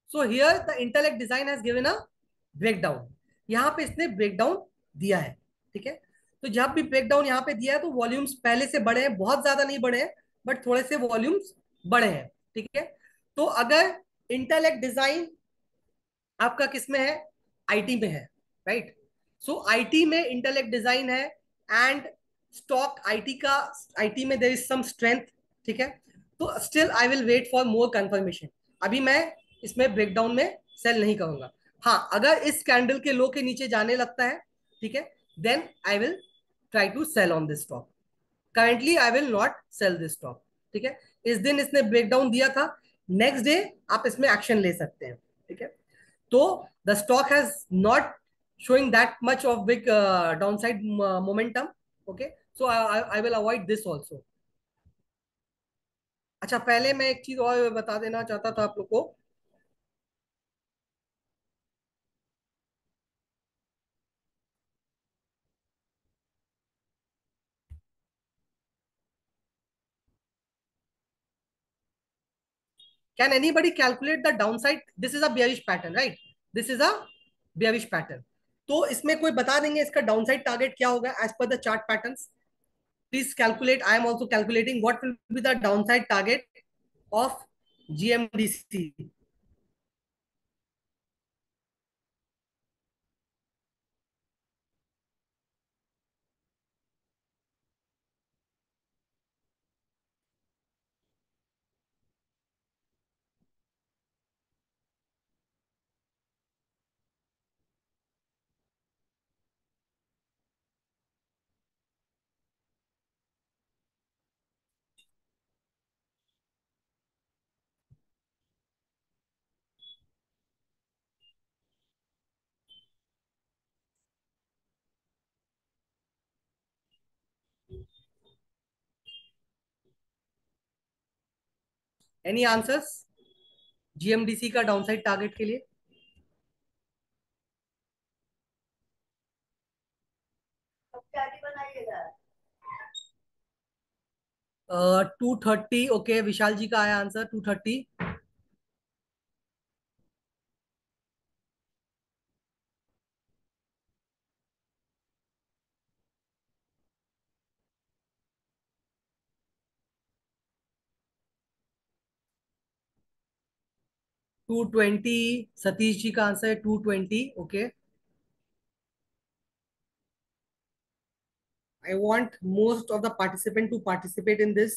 सो here the intellect design has given a breakdown. यहाँ पे इसने ब्रेकडाउन दिया है. ठीक है. तो जब भी ब्रेकडाउन यहाँ पे दिया है तो वॉल्यूम्स पहले से बड़े हैं, बहुत ज्यादा नहीं बड़े हैं, बट थोड़े से वॉल्यूम्स बड़े हैं. ठीक है. तो अगर इंटेलेक्ट डिजाइन आपका किसमें है? आईटी में है. राइट. सो आईटी में इंटेलेक्ट डिजाइन है, एंड स्टॉक आईटी का, आईटी में देर इज सम स्ट्रेंथ. ठीक है. तो still I will wait for more confirmation. अभी मैं इसमें ब्रेकडाउन में सेल नहीं करूंगा. हाँ, अगर इस कैंडल के लो के नीचे जाने लगता है, ठीक है, then I will try to sell on this stock. Currently I will not sell this stock. ठीक है. इस दिन इसने ब्रेकडाउन दिया था, नेक्स्ट डे आप इसमें एक्शन ले सकते हैं. ठीक है. तो the stock has not showing that much of big downside momentum. Okay, so I will avoid this also. अच्छा, पहले मैं एक चीज और बता देना चाहता था आप लोग को. 'Can anybody calculate the downside? This is a bearish pattern, right? This is a bearish pattern. तो इसमें कोई बता देंगे इसका डाउनसाइड टारगेट क्या होगा as per the chart patterns? Please calculate. I am also calculating what will be the downside target of GMDC. Any answers GMDC का downside target के लिए? 230. ओके, विशाल जी का आया आंसर 230. 220. सतीश जी का आंसर है 220. Okay. I want most of the participant to participate in this.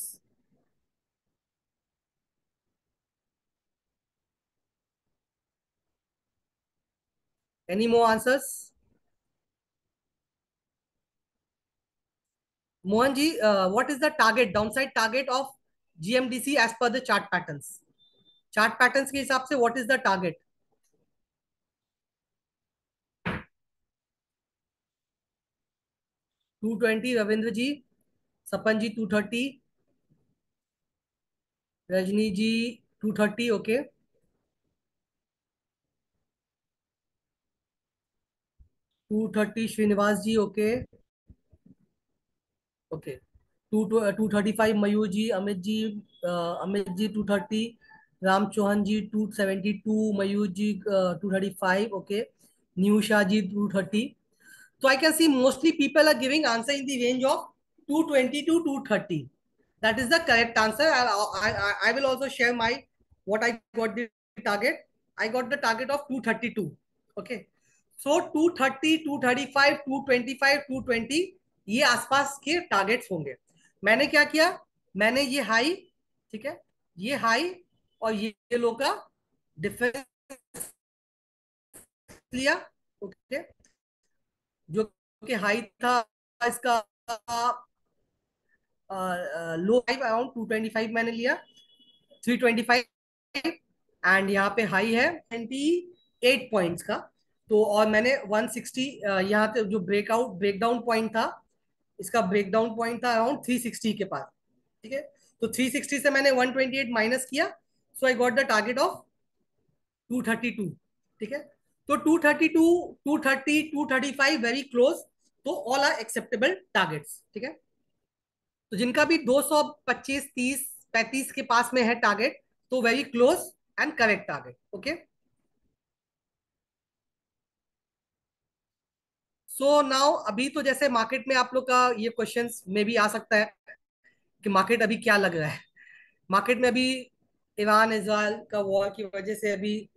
Any more answers? Mohan ji, what is the target, downside target of GMDC as per the chart patterns? Chart patterns के हिसाब से what is the target? 220 Ravindra ji. Sapan ji 230. Rajni ji 230. Okay. 230 Srinivas ji. Okay. Okay. 235 Mayur ji. Amit ji, 230. Ram Chauhan ji 272, Mayur ji 235, okay, Nusha ji 230. So I can see mostly people are giving answer in the range of 220 to 230. That is the correct answer. I will also share my what I got the target. I got the target of 232. Okay. So 230, 235, 225, 220 ये आसपास के targets होंगे. मैंने क्या किया, मैंने ये high, ठीक है, ये हाई और ये लो का डिफरेंस लिया. ओके. जो कि हाई था इसका लो फाइव अराउंड 225 मैंने लिया, 325, एंड यहाँ पे हाई है 28 पॉइंट्स का. तो और मैंने 160 यहाँ पे जो ब्रेकडाउन पॉइंट था, इसका ब्रेकडाउन पॉइंट था अराउंड 360 के पास. ठीक है. तो 360 से मैंने 128 माइनस किया. So I got the target of 232. ठीक है. तो 232, 230, 235 वेरी क्लोज. तो ऑल आर एक्सेप्टेबल टारगेट्स. ठीक है. तो जिनका भी 225, 30, 35 के पास में है टारगेट, तो very close and correct target. Okay. So now अभी तो जैसे मार्केट में आप लोग का ये क्वेश्चंस में भी आ सकता है कि मार्केट अभी क्या लग रहा है. मार्केट में अभी ईरान इजराइल का वॉर की वजह से अभी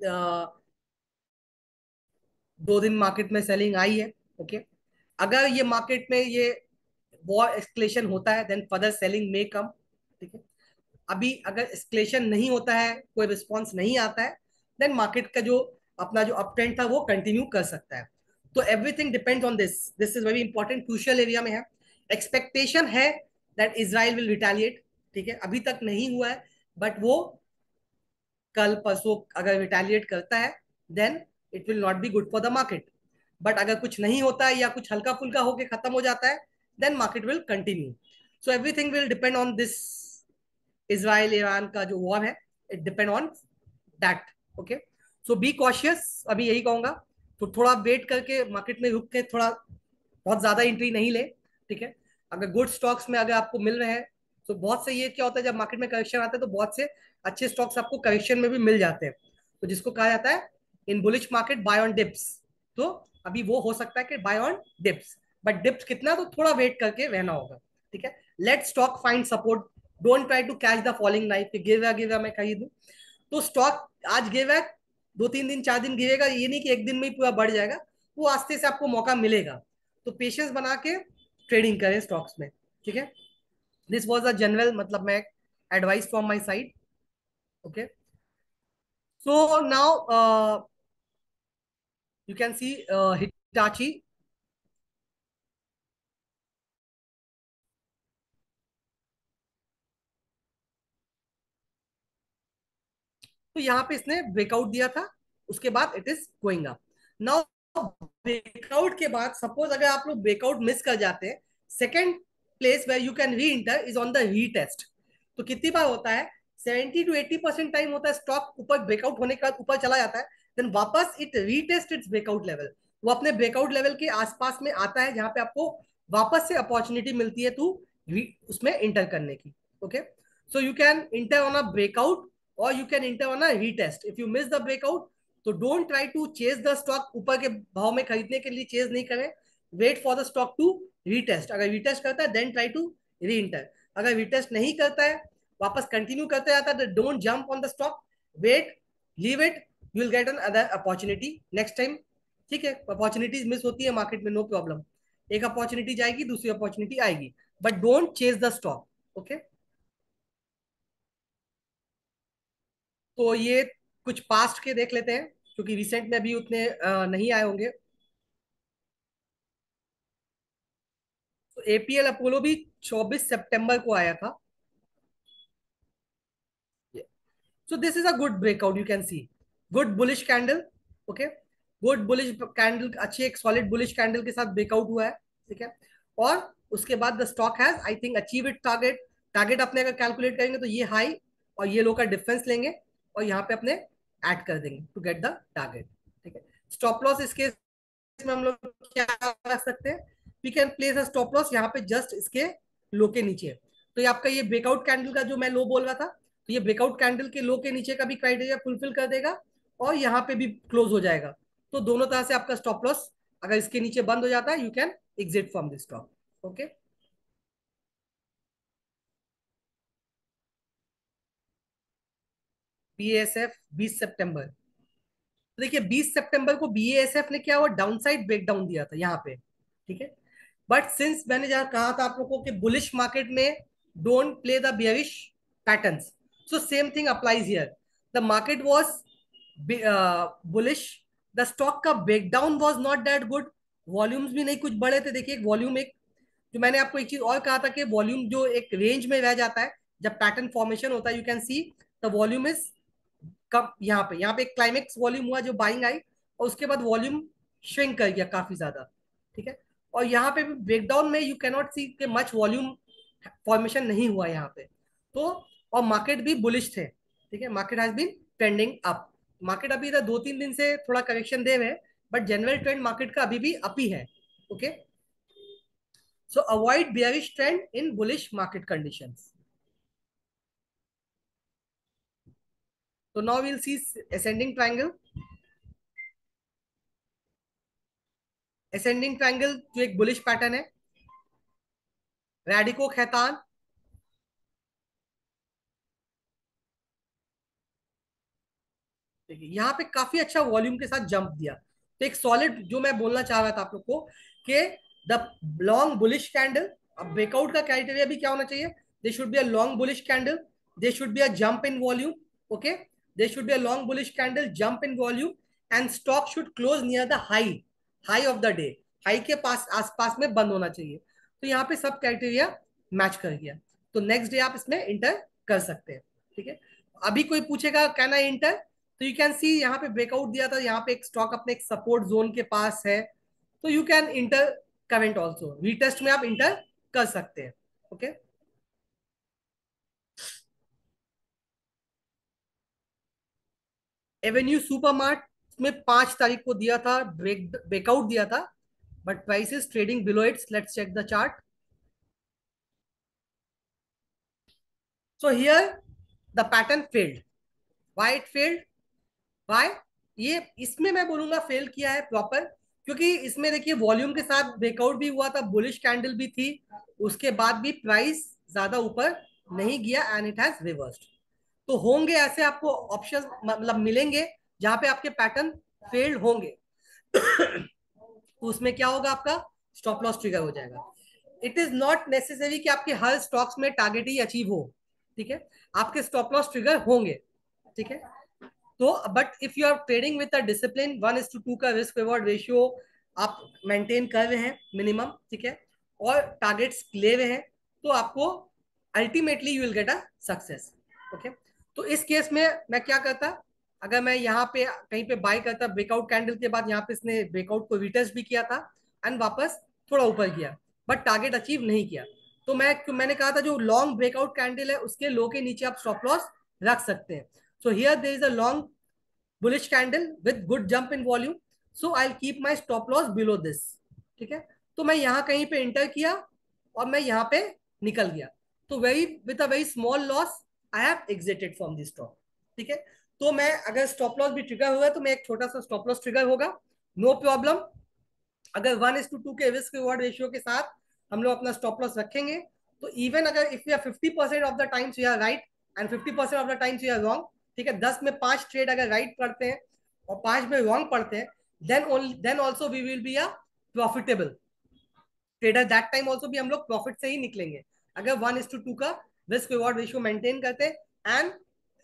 2 दिन मार्केट में सेलिंग आई है. ओके. अगर ये मार्केट में ये वॉर एस्केलेशन होता है देन फर्दर सेलिंग में कम. ठीक है. अभी अगर एस्केलेशन नहीं होता है, कोई रिस्पॉन्स नहीं आता है, देन मार्केट का जो अपना जो अप ट्रेंड था वो कंटिन्यू कर सकता है. तो everything depends on this. This is very important, crucial area में है. एक्सपेक्टेशन है दैट इजराइल विल रिटेलिएट. ठीक है. अभी तक नहीं हुआ है, बट वो कल परसों अगर रिटेलिएट करता है then it will not be good for the market. But अगर कुछ नहीं होता है या कुछ हल्का फुल्का होके खत्म हो जाता है, then market will continue. So everything will depend on this Israel Iran का जो वॉर है. It depend on that. Okay. So be cautious, अभी यही कहूंगा. तो थोड़ा वेट करके मार्केट में रुक के थोड़ा बहुत ज्यादा एंट्री नहीं ले. ठीक है. अगर गुड स्टॉक्स में अगर आपको मिल रहे हैं, तो बहुत से ये क्या होता है जब मार्केट में करेक्शन आता है तो बहुत से अच्छे स्टॉक्स आपको करेक्शन में भी मिल जाते हैं. तो जिसको कहा जाता है in bullish market buy on dips. तो अभी वो हो सकता है कि buy on dips, but dips कितना, तो थोड़ा वेट करके रहना होगा. ठीक है. Let stock find support. Don't try to catch the falling knife कि गिरा मैं खरीदूं. तो स्टॉक आज गिरा, 2-3 दिन 4 दिन गिरेगा, ये नहीं कि एक दिन में ही पूरा बढ़ जाएगा. वो आस्ते से आपको मौका मिलेगा. तो पेशेंस बना के ट्रेडिंग करें स्टॉक्स में. ठीक है. दिस वाज अ जनरल, मतलब मैं advice from my side. Okay. So now you can C Hitachi. तो यहाँ पे इसने ब्रेकआउट दिया था, उसके बाद it is going up. Now breakout के बाद सपोज अगर आप लोग ब्रेकआउट मिस कर जाते हैं, second place where you can reenter is on the retest. तो कितनी बार होता है, 70 to 80% टाइम होता है स्टॉक ऊपर ब्रेकआउट होने के बाद ऊपर चला जाता है, देन वापस it retest it's breakout level. वो अपने ब्रेकआउट लेवल के आसपास में आता है जहां पे आपको वापस से अपॉर्चुनिटी मिलती है टू उसमें इंटर करने की. Okay. So you can inter on a breakout or you can enter on a retest. If you miss the breakout, तो don't try to chase the stock. ऊपर के भाव में खरीदने के लिए चेज नहीं करें. Wait for the stock to retest. अगर retest करता है then try to re-enter. अगर retest नहीं करता है, वापस कंटिन्यू करते जाता है, तो don't jump on the stock. Wait, leave it. You will get another opportunity next time. ठीक है. अपॉर्चुनिटीज मिस होती है मार्केट में, नो प्रॉब्लम. एक अपॉर्चुनिटी जाएगी, दूसरी अपॉर्चुनिटी आएगी, but don't chase the stock. Okay. तो ये कुछ पास्ट के देख लेते हैं, क्योंकि रिसेंट में अभी उतने नहीं आए होंगे. तो एपीएल अपोलो भी 24 सितंबर को आया था. सो this is a good breakout. You can C good bullish candle. Okay. Good bullish candle, अच्छी एक सॉलिड बुलिश कैंडल के साथ ब्रेकआउट हुआ है. ठीक है. और उसके बाद the stock has I think achieve it target. Target अपने अगर कैलकुलेट करेंगे तो ये हाई और ये लो का डिफरेंस लेंगे और यहाँ पे अपने ऐड कर देंगे टू गेट द टारगेट. ठीक है. स्टॉप लॉस इसके में हम लोग क्या कर सकते हैं, we can place a stop loss यहाँ पे जस्ट इसके लो के नीचे. तो ये आपका ये ब्रेकआउट कैंडल का जो मैं लो बोल रहा था, तो ये ब्रेकआउट कैंडल के लो के नीचे का भी क्राइटेरिया फुलफिल कर देगा और यहाँ पे भी क्लोज हो जाएगा। तो दोनों तरह से आपका स्टॉप लॉस अगर इसके नीचे बंद हो जाता है, you can exit from this stock. Okay, BSF 20 सितंबर। तो देखिए 20 सितंबर को बीएसएफ ने क्या हुआ, डाउनसाइड ब्रेकडाउन दिया था यहाँ पे, ठीक है। बट सिंस मैंने जहाँ कहा था आप लोगों को कि बुलिश मार्केट में don't play the bearish patterns, so same thing applies here. The market was bullish, the stock का breakdown was not that good, volumes भी नहीं कुछ बड़े थे। देखिए वॉल्यूम एक, जो मैंने आपको एक चीज और कहा था कि वॉल्यूम जो एक रेंज में रह जाता है जब पैटर्न फॉर्मेशन होता है, you can see the volume is कब यहाँ पे एक क्लाइमेक्स वॉल्यूम हुआ जो बाइंग आई, और उसके बाद वॉल्यूम श्रिंक कर गया काफी ज्यादा, ठीक है। और यहाँ पे भी ब्रेकडाउन में यू कैनॉट सी के मच वॉल्यूम फॉर्मेशन नहीं हुआ यहाँ पे। तो और मार्केट भी बुलिश थे, ठीक है, market has been trending up. Market अभी इधर 2-3 दिन से थोड़ा करेक्शन दे रहे हैं, बट जनरल ट्रेंड मार्केट का अभी भी अप ही है। Okay, so avoid bearish trend in bullish market conditions. तो now will see ascending triangle. Ascending triangle जो एक बुलिश पैटर्न है, रेडिको खैतान, देखिए यहाँ पे काफी अच्छा वॉल्यूम के साथ जंप दिया। तो एक सॉलिड, जो मैं बोलना चाह रहा था आप लोग को कि द लॉन्ग बुलिश कैंडल, अब ब्रेकआउट का क्राइटेरिया भी क्या होना चाहिए, they should be a long bullish candle, they should be a jump in volume. Okay, they should be a long bullish candle, jump in volume, and stock should close near the high, high of the day, high के पास आसपास में बंद होना चाहिए। तो यहाँ पे सब क्राइटेरिया मैच कर गया, तो नेक्स्ट डे आप इसमें इंटर कर सकते हैं, ठीक है। अभी कोई पूछेगा कैन आई इंटर, तो यू कैन सी यहाँ पे ब्रेकआउट दिया था, यहाँ पे एक स्टॉक अपने एक सपोर्ट जोन के पास है, तो you can inter current also, retest में आप इंटर कर सकते हैं। ओके, एवेन्यू सुपरमार्ट में 5 तारीख को दिया था, ब्रेकआउट दिया था, but price is trading below its. Let's check the chart. So here the pattern failed. Why it failed, why, ये इसमें मैं बोलूंगा फेल किया है प्रॉपर, क्योंकि इसमें देखिए वॉल्यूम के साथ ब्रेकआउट भी हुआ था, बुलिश कैंडल भी थी, उसके बाद भी प्राइस ज्यादा ऊपर नहीं गया एंड इट हैज रिवर्स्ड। तो होंगे ऐसे आपको ऑप्शन मतलब मिलेंगे जहां पे आपके पैटर्न फेल्ड होंगे। तो उसमें क्या होगा, आपका स्टॉप लॉस ट्रिगर हो जाएगा। इट इज नॉट नेसेसरी कि आपके हर स्टॉक्स में टारगेट ही अचीव हो, ठीक है, आपके स्टॉप लॉस ट्रिगर होंगे, ठीक है। तो but if you are trading with a discipline, 1:2 का रिस्क रिवॉर्ड रेशियो आप मेंटेन कर रहे हैं मिनिमम, ठीक है, और टारगेट्स ले रहे हैं, तो आपको ultimately you will get a success. Okay, तो इस केस में मैं क्या करता, अगर मैं यहाँ पे कहीं पे बाय करता ब्रेकआउट कैंडल के बाद, यहाँ पे इसने ब्रेकआउट को रिटेस्ट भी किया था एंड वापस थोड़ा ऊपर किया, बट टारगेट अचीव नहीं किया, तो मैंने कहा था जो लॉन्ग ब्रेकआउट कैंडल है उसके लो के नीचे आप स्टॉप लॉस रख सकते हैं। So here there is a long bullish candle with good jump in volume. So I'll keep my stop loss below this. ठीक है, तो मैं यहाँ कहीं पे इंटर किया और मैं यहाँ पे निकल गया, तो very with a very small loss I have exerted from this stock, ठीक है। तो मैं अगर स्टॉप लॉस भी ट्रिगर हुआ है तो मैं एक छोटा सा स्टॉप लॉस ट्रिगर होगा, नो प्रॉब्लम। अगर 1:2 के रिस्क रिवॉर्ड रेशियो के साथ हम लोग अपना स्टॉप लॉस रखेंगे, तो इवन अगर if we are 50% of the times we are right and 50% of the times we are wrong, ठीक है, 10 में 5 ट्रेड अगर राइट पड़ते हैं और 5 में रॉन्ग पड़ते हैं, then also we will be a profitable trader, that time also भी हम लोग प्रॉफिट से ही निकलेंगे अगर 1:2 का रिस्क रिवॉर्ड रेशियो मेंटेन करते हैं। And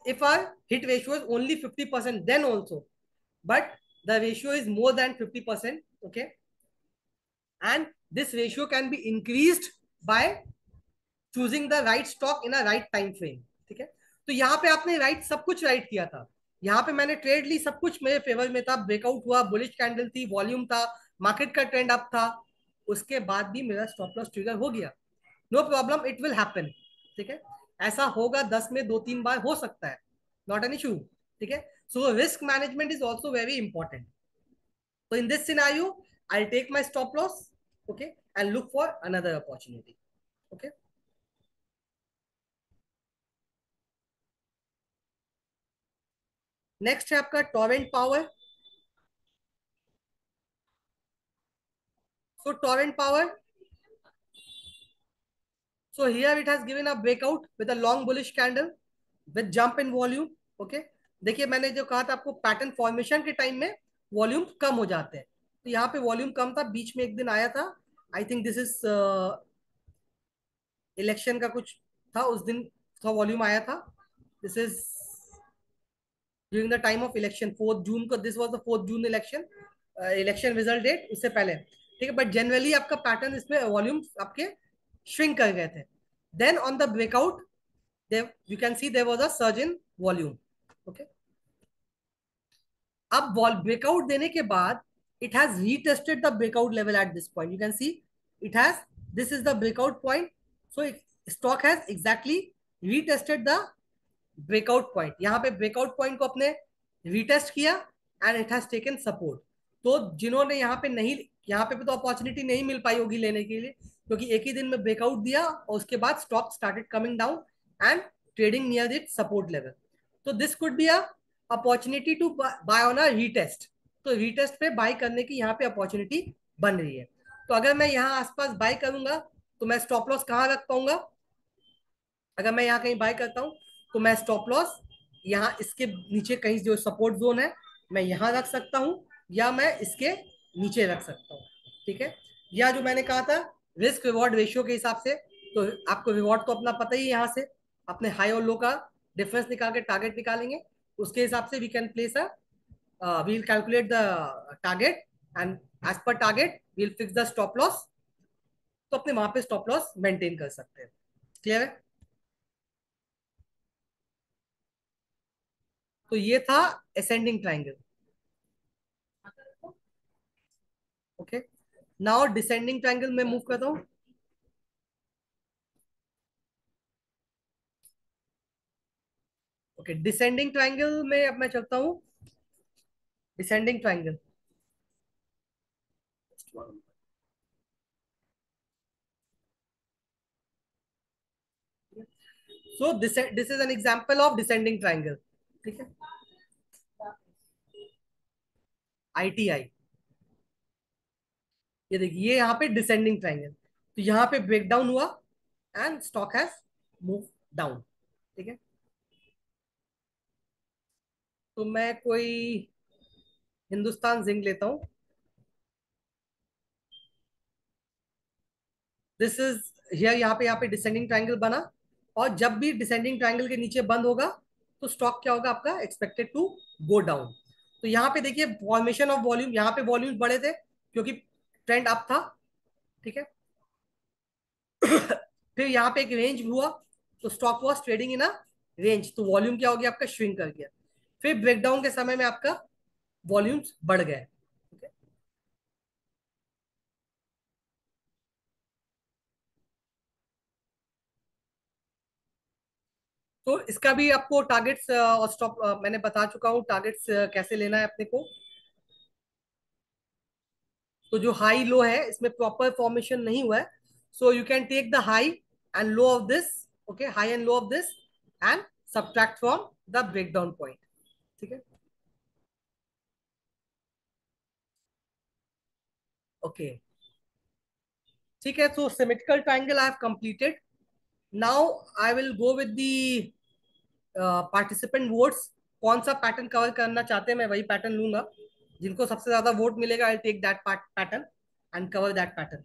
if our hit ratio is only 50% then also, but the ratio is more than 50%, okay, and this ratio can be increased by choosing the right stock in a right time frame, ठीक है। तो यहाँ पे आपने right सब कुछ right किया था, यहाँ पे मैंने ट्रेड ली, सब कुछ मेरे फेवर में था, ब्रेकआउट हुआ, बुलिश कैंडल थी, वॉल्यूम था, मार्केट का ट्रेंड अप था, उसके बाद भी मेरा स्टॉप लॉस ट्रिगर हो गया, no problem, it will happen, ठीक है। ऐसा होगा 10 में 2-3 बार हो सकता है, नॉट एन इशू, ठीक है। So risk management is also very important. So in this scenario, I'll take my stop loss, okay, and look for another opportunity. Okay. Next है आपका torrent power. So torrent power, so here it has given a breakout with a long bullish candle with jump in volume. Okay, देखिए मैंने जो कहा था आपको, pattern formation के time में वॉल्यूम कम हो जाते हैं. तो यहाँ पे वॉल्यूम कम था, बीच में एक दिन आया था. I think this is election का कुछ था उस दिन, थोड़ा वॉल्यूम आया था. This is during the time of election, 4 जून को. This was the 4 June election, election result date, उससे पहले. ठीक है, बट जनरली आपका पैटर्न इसमें वॉल्यूम आपके श्रिंक कर गए थे. Then on the breakout, there you can see there was a surge in volume. Okay, अब ब्रेकआउट देने के बाद it has retested the breakout level at this point. You can see it has, this is the breakout point. So stock has exactly retested the breakout point. यहाँ पे breakout point को अपने retest किया and it has taken support. तो जिन्होंने यहाँ पे नहीं, यहाँ पे तो अपॉर्चुनिटी नहीं मिल पाई होगी लेने के लिए, क्योंकि एक ही दिन में ब्रेकआउट दिया और उसके बाद stock started coming down and trading near it support level. तो this could be a opportunity to buy on a retest. तो रीटेस्ट पे बाय करने की यहाँ पे अपॉर्चुनिटी बन रही है. तो अगर मैं यहाँ आसपास बाय करूंगा तो मैं स्टॉप लॉस कहाँ रख पाऊंगा? अगर मैं यहाँ कहीं बाय करता हूँ तो मैं स्टॉप लॉस यहाँ इसके नीचे कहीं, जो सपोर्ट जोन है, मैं यहाँ रख सकता हूँ या मैं इसके नीचे रख सकता हूँ. ठीक है, या जो मैंने कहा था रिस्क रिवॉर्ड रेशियो के हिसाब से, तो आपको रिवॉर्ड तो अपना पता ही है, यहाँ से अपने हाई और लो का डिफरेंस निकाल के टारगेट निकालेंगे. उसके हिसाब से we can place a, we'll calculate the target and as per target we'll fix the stop loss. तो अपने वहां पे स्टॉप लॉस मेंटेन कर सकते हैं. क्लियर है? तो ये था ascending triangle. Okay, now descending triangle में मूव करता हूं. ओके, डिसेंडिंग ट्राइंगल में अब मैं चलता हूं. Descending triangle, so this is an example of descending triangle. ठीक है, आईटीआई, ये देखिए, ये यहाँ पे डिसेंडिंग ट्राइंगल. तो यहाँ पे ब्रेक डाउन हुआ and stock has move down. ठीक है, तो मैं कोई हिंदुस्तान जिंक लेता हूँ. दिस इज हियर, यहाँ पे डिसेंडिंग ट्राइंगल बना, और जब भी डिसेंडिंग ट्राइंगल के नीचे बंद होगा तो स्टॉक क्या होगा आपका? Expected to go down. तो यहाँ पे देखिए फॉर्मेशन ऑफ वॉल्यूम, यहाँ पे वॉल्यूम बड़े थे क्योंकि ट्रेंड अप था. ठीक है, फिर यहाँ पे एक रेंज हुआ, तो stock was trading in a range, तो वॉल्यूम क्या हो गया आपका? श्रिंक कर गया. फिर ब्रेकडाउन के समय में आपका वॉल्यूम्स बढ़ गए. तो इसका भी आपको टारगेट्स और स्टॉप मैंने बता चुका हूँ, टारगेट्स कैसे लेना है अपने को. तो जो हाई लो है इसमें प्रॉपर फॉर्मेशन नहीं हुआ है, so you can take the high and low of this. Okay, high and low of this and subtract from the breakdown point. ठीक है, ओके, ठीक है. तो symmetrical triangle I have completed. Now I will go with the participant votes. कौन सा pattern cover करना चाहते हैं मैं वही पैटर्न लूंगा. जिनको सबसे ज्यादा वोट मिलेगा I take that pattern and cover that pattern.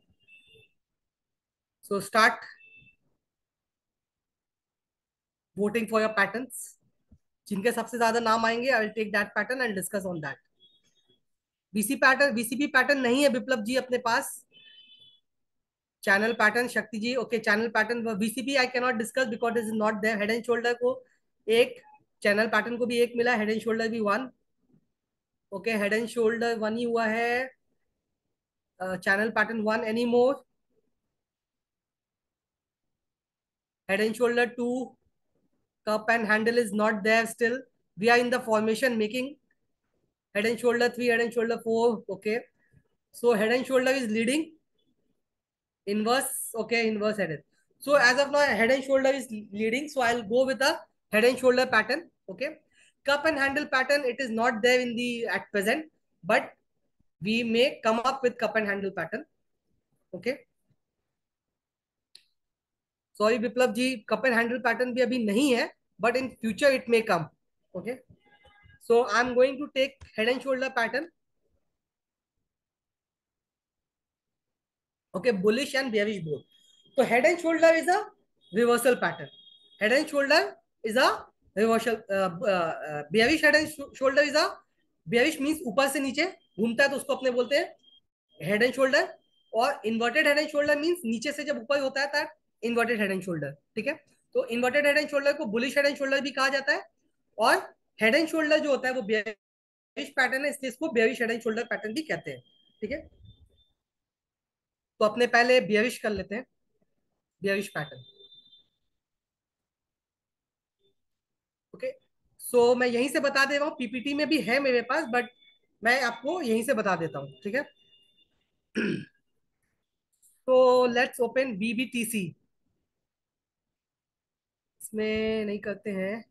So start voting for your patterns. जिनके सबसे ज्यादा नाम आएंगे I will take that pattern and discuss on that. BCP pattern नहीं है विप्लव जी अपने पास. Channel pattern Shakti ji, okay, channel pattern BCP I can not discuss because is not there. Head and shoulder को एक, चैनल पैटर्न को भी एक मिला, हेड एंड शोल्डर भी one. Okay, head and shoulder one ही हुआ है, channel pattern one any more. Head and shoulder two, cup and handle is not there still. We are in the formation making. Head and shoulder 3, head and shoulder 4. Okay, so head and shoulder is leading. Inverse, okay, inverse headed. So as of now head and shoulder is leading, so I'll go with the head and shoulder pattern. Okay, Cup and handle pattern, it is not there in the at present, but we may come up with cup and handle pattern. Okay. Sorry Viplav ji, cup and handle pattern भी अभी नहीं है, but in future it may come. Okay. So I am going to take head and shoulder pattern. Okay, bullish and bearish both. So head and shoulder is a reversal pattern. Head and shoulder is a reversal. Bearish head and shoulder is a, bearish means ऊपर से नीचे घूमता है तो उसको अपने बोलते हैं हेड एंड शोल्डर. और inverted head and shoulder means नीचे से जब ऊपर होता है तब इन्वर्टेड हेड एंड शोल्डर. ठीक है. तो इन्वर्टेड हेड एंड शोल्डर को बुलिश हेड एंड शोल्डर भी कहा जाता है. और हेड एंड शोल्डर जो होता है वो बेयरिश पैटर्न है, इसलिए इसको bearish head and shoulder pattern भी कहते हैं. ठीक है. तो अपने पहले बेयरिश कर लेते हैं, बेयरिश पैटर्न. ओके. सो मैं यहीं से बता दे रहा हूँ, पीपीटी में भी है मेरे पास, बट मैं आपको यहीं से बता देता हूँ. ठीक है. तो लेट्स ओपन बीबीटीसी. इसमें नहीं करते हैं.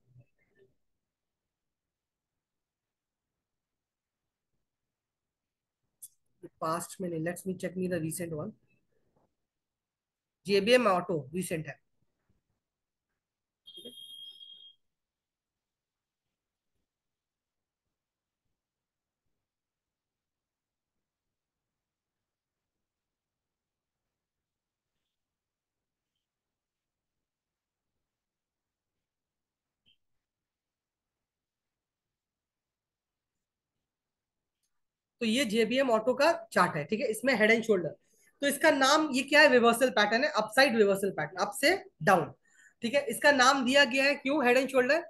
पास्ट में नहीं, let's me check me the recent one. JBM auto recent है. तो ये जेबीएम ऑटो का चार्ट है. ठीक है. इसमें हेड एंड शोल्डर. तो इसका नाम ये क्या है, रिवर्सल पैटर्न है, अपसाइड रिवर्सल पैटर्न, अप से डाउन. ठीक है. इसका नाम दिया गया है क्यों हेड एंड शोल्डर,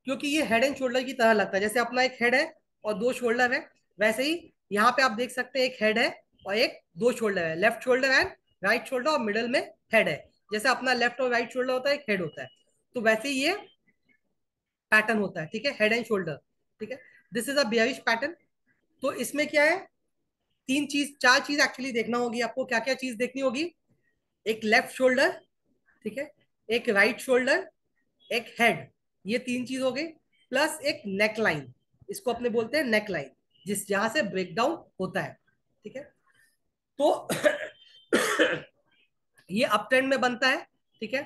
क्योंकि ये हेड एंड शोल्डर की तरह लगता है. जैसे अपना एक हेड है और दो शोल्डर है, वैसे ही यहाँ पे आप देख सकते हैं एक हेड है और एक दो शोल्डर है, left shoulder and right shoulder, और मिडल में हेड है. जैसे अपना लेफ्ट और राइट शोल्डर होता है, एक हेड होता है, तो वैसे ही ये पैटर्न होता है. ठीक है. Head and shoulder. ठीक है. This is a bearish pattern. तो इसमें क्या है, तीन चीज, चार चीज एक्चुअली देखना होगी आपको. क्या क्या चीज देखनी होगी, एक लेफ्ट शोल्डर, ठीक है, एक राइट शोल्डर, एक हेड, ये तीन चीज हो गई, प्लस एक नेक लाइन, इसको अपने बोलते हैं नेक लाइन, जिस जहां से ब्रेकडाउन होता है. ठीक है. तो ये अप ट्रेंड में बनता है. ठीक है.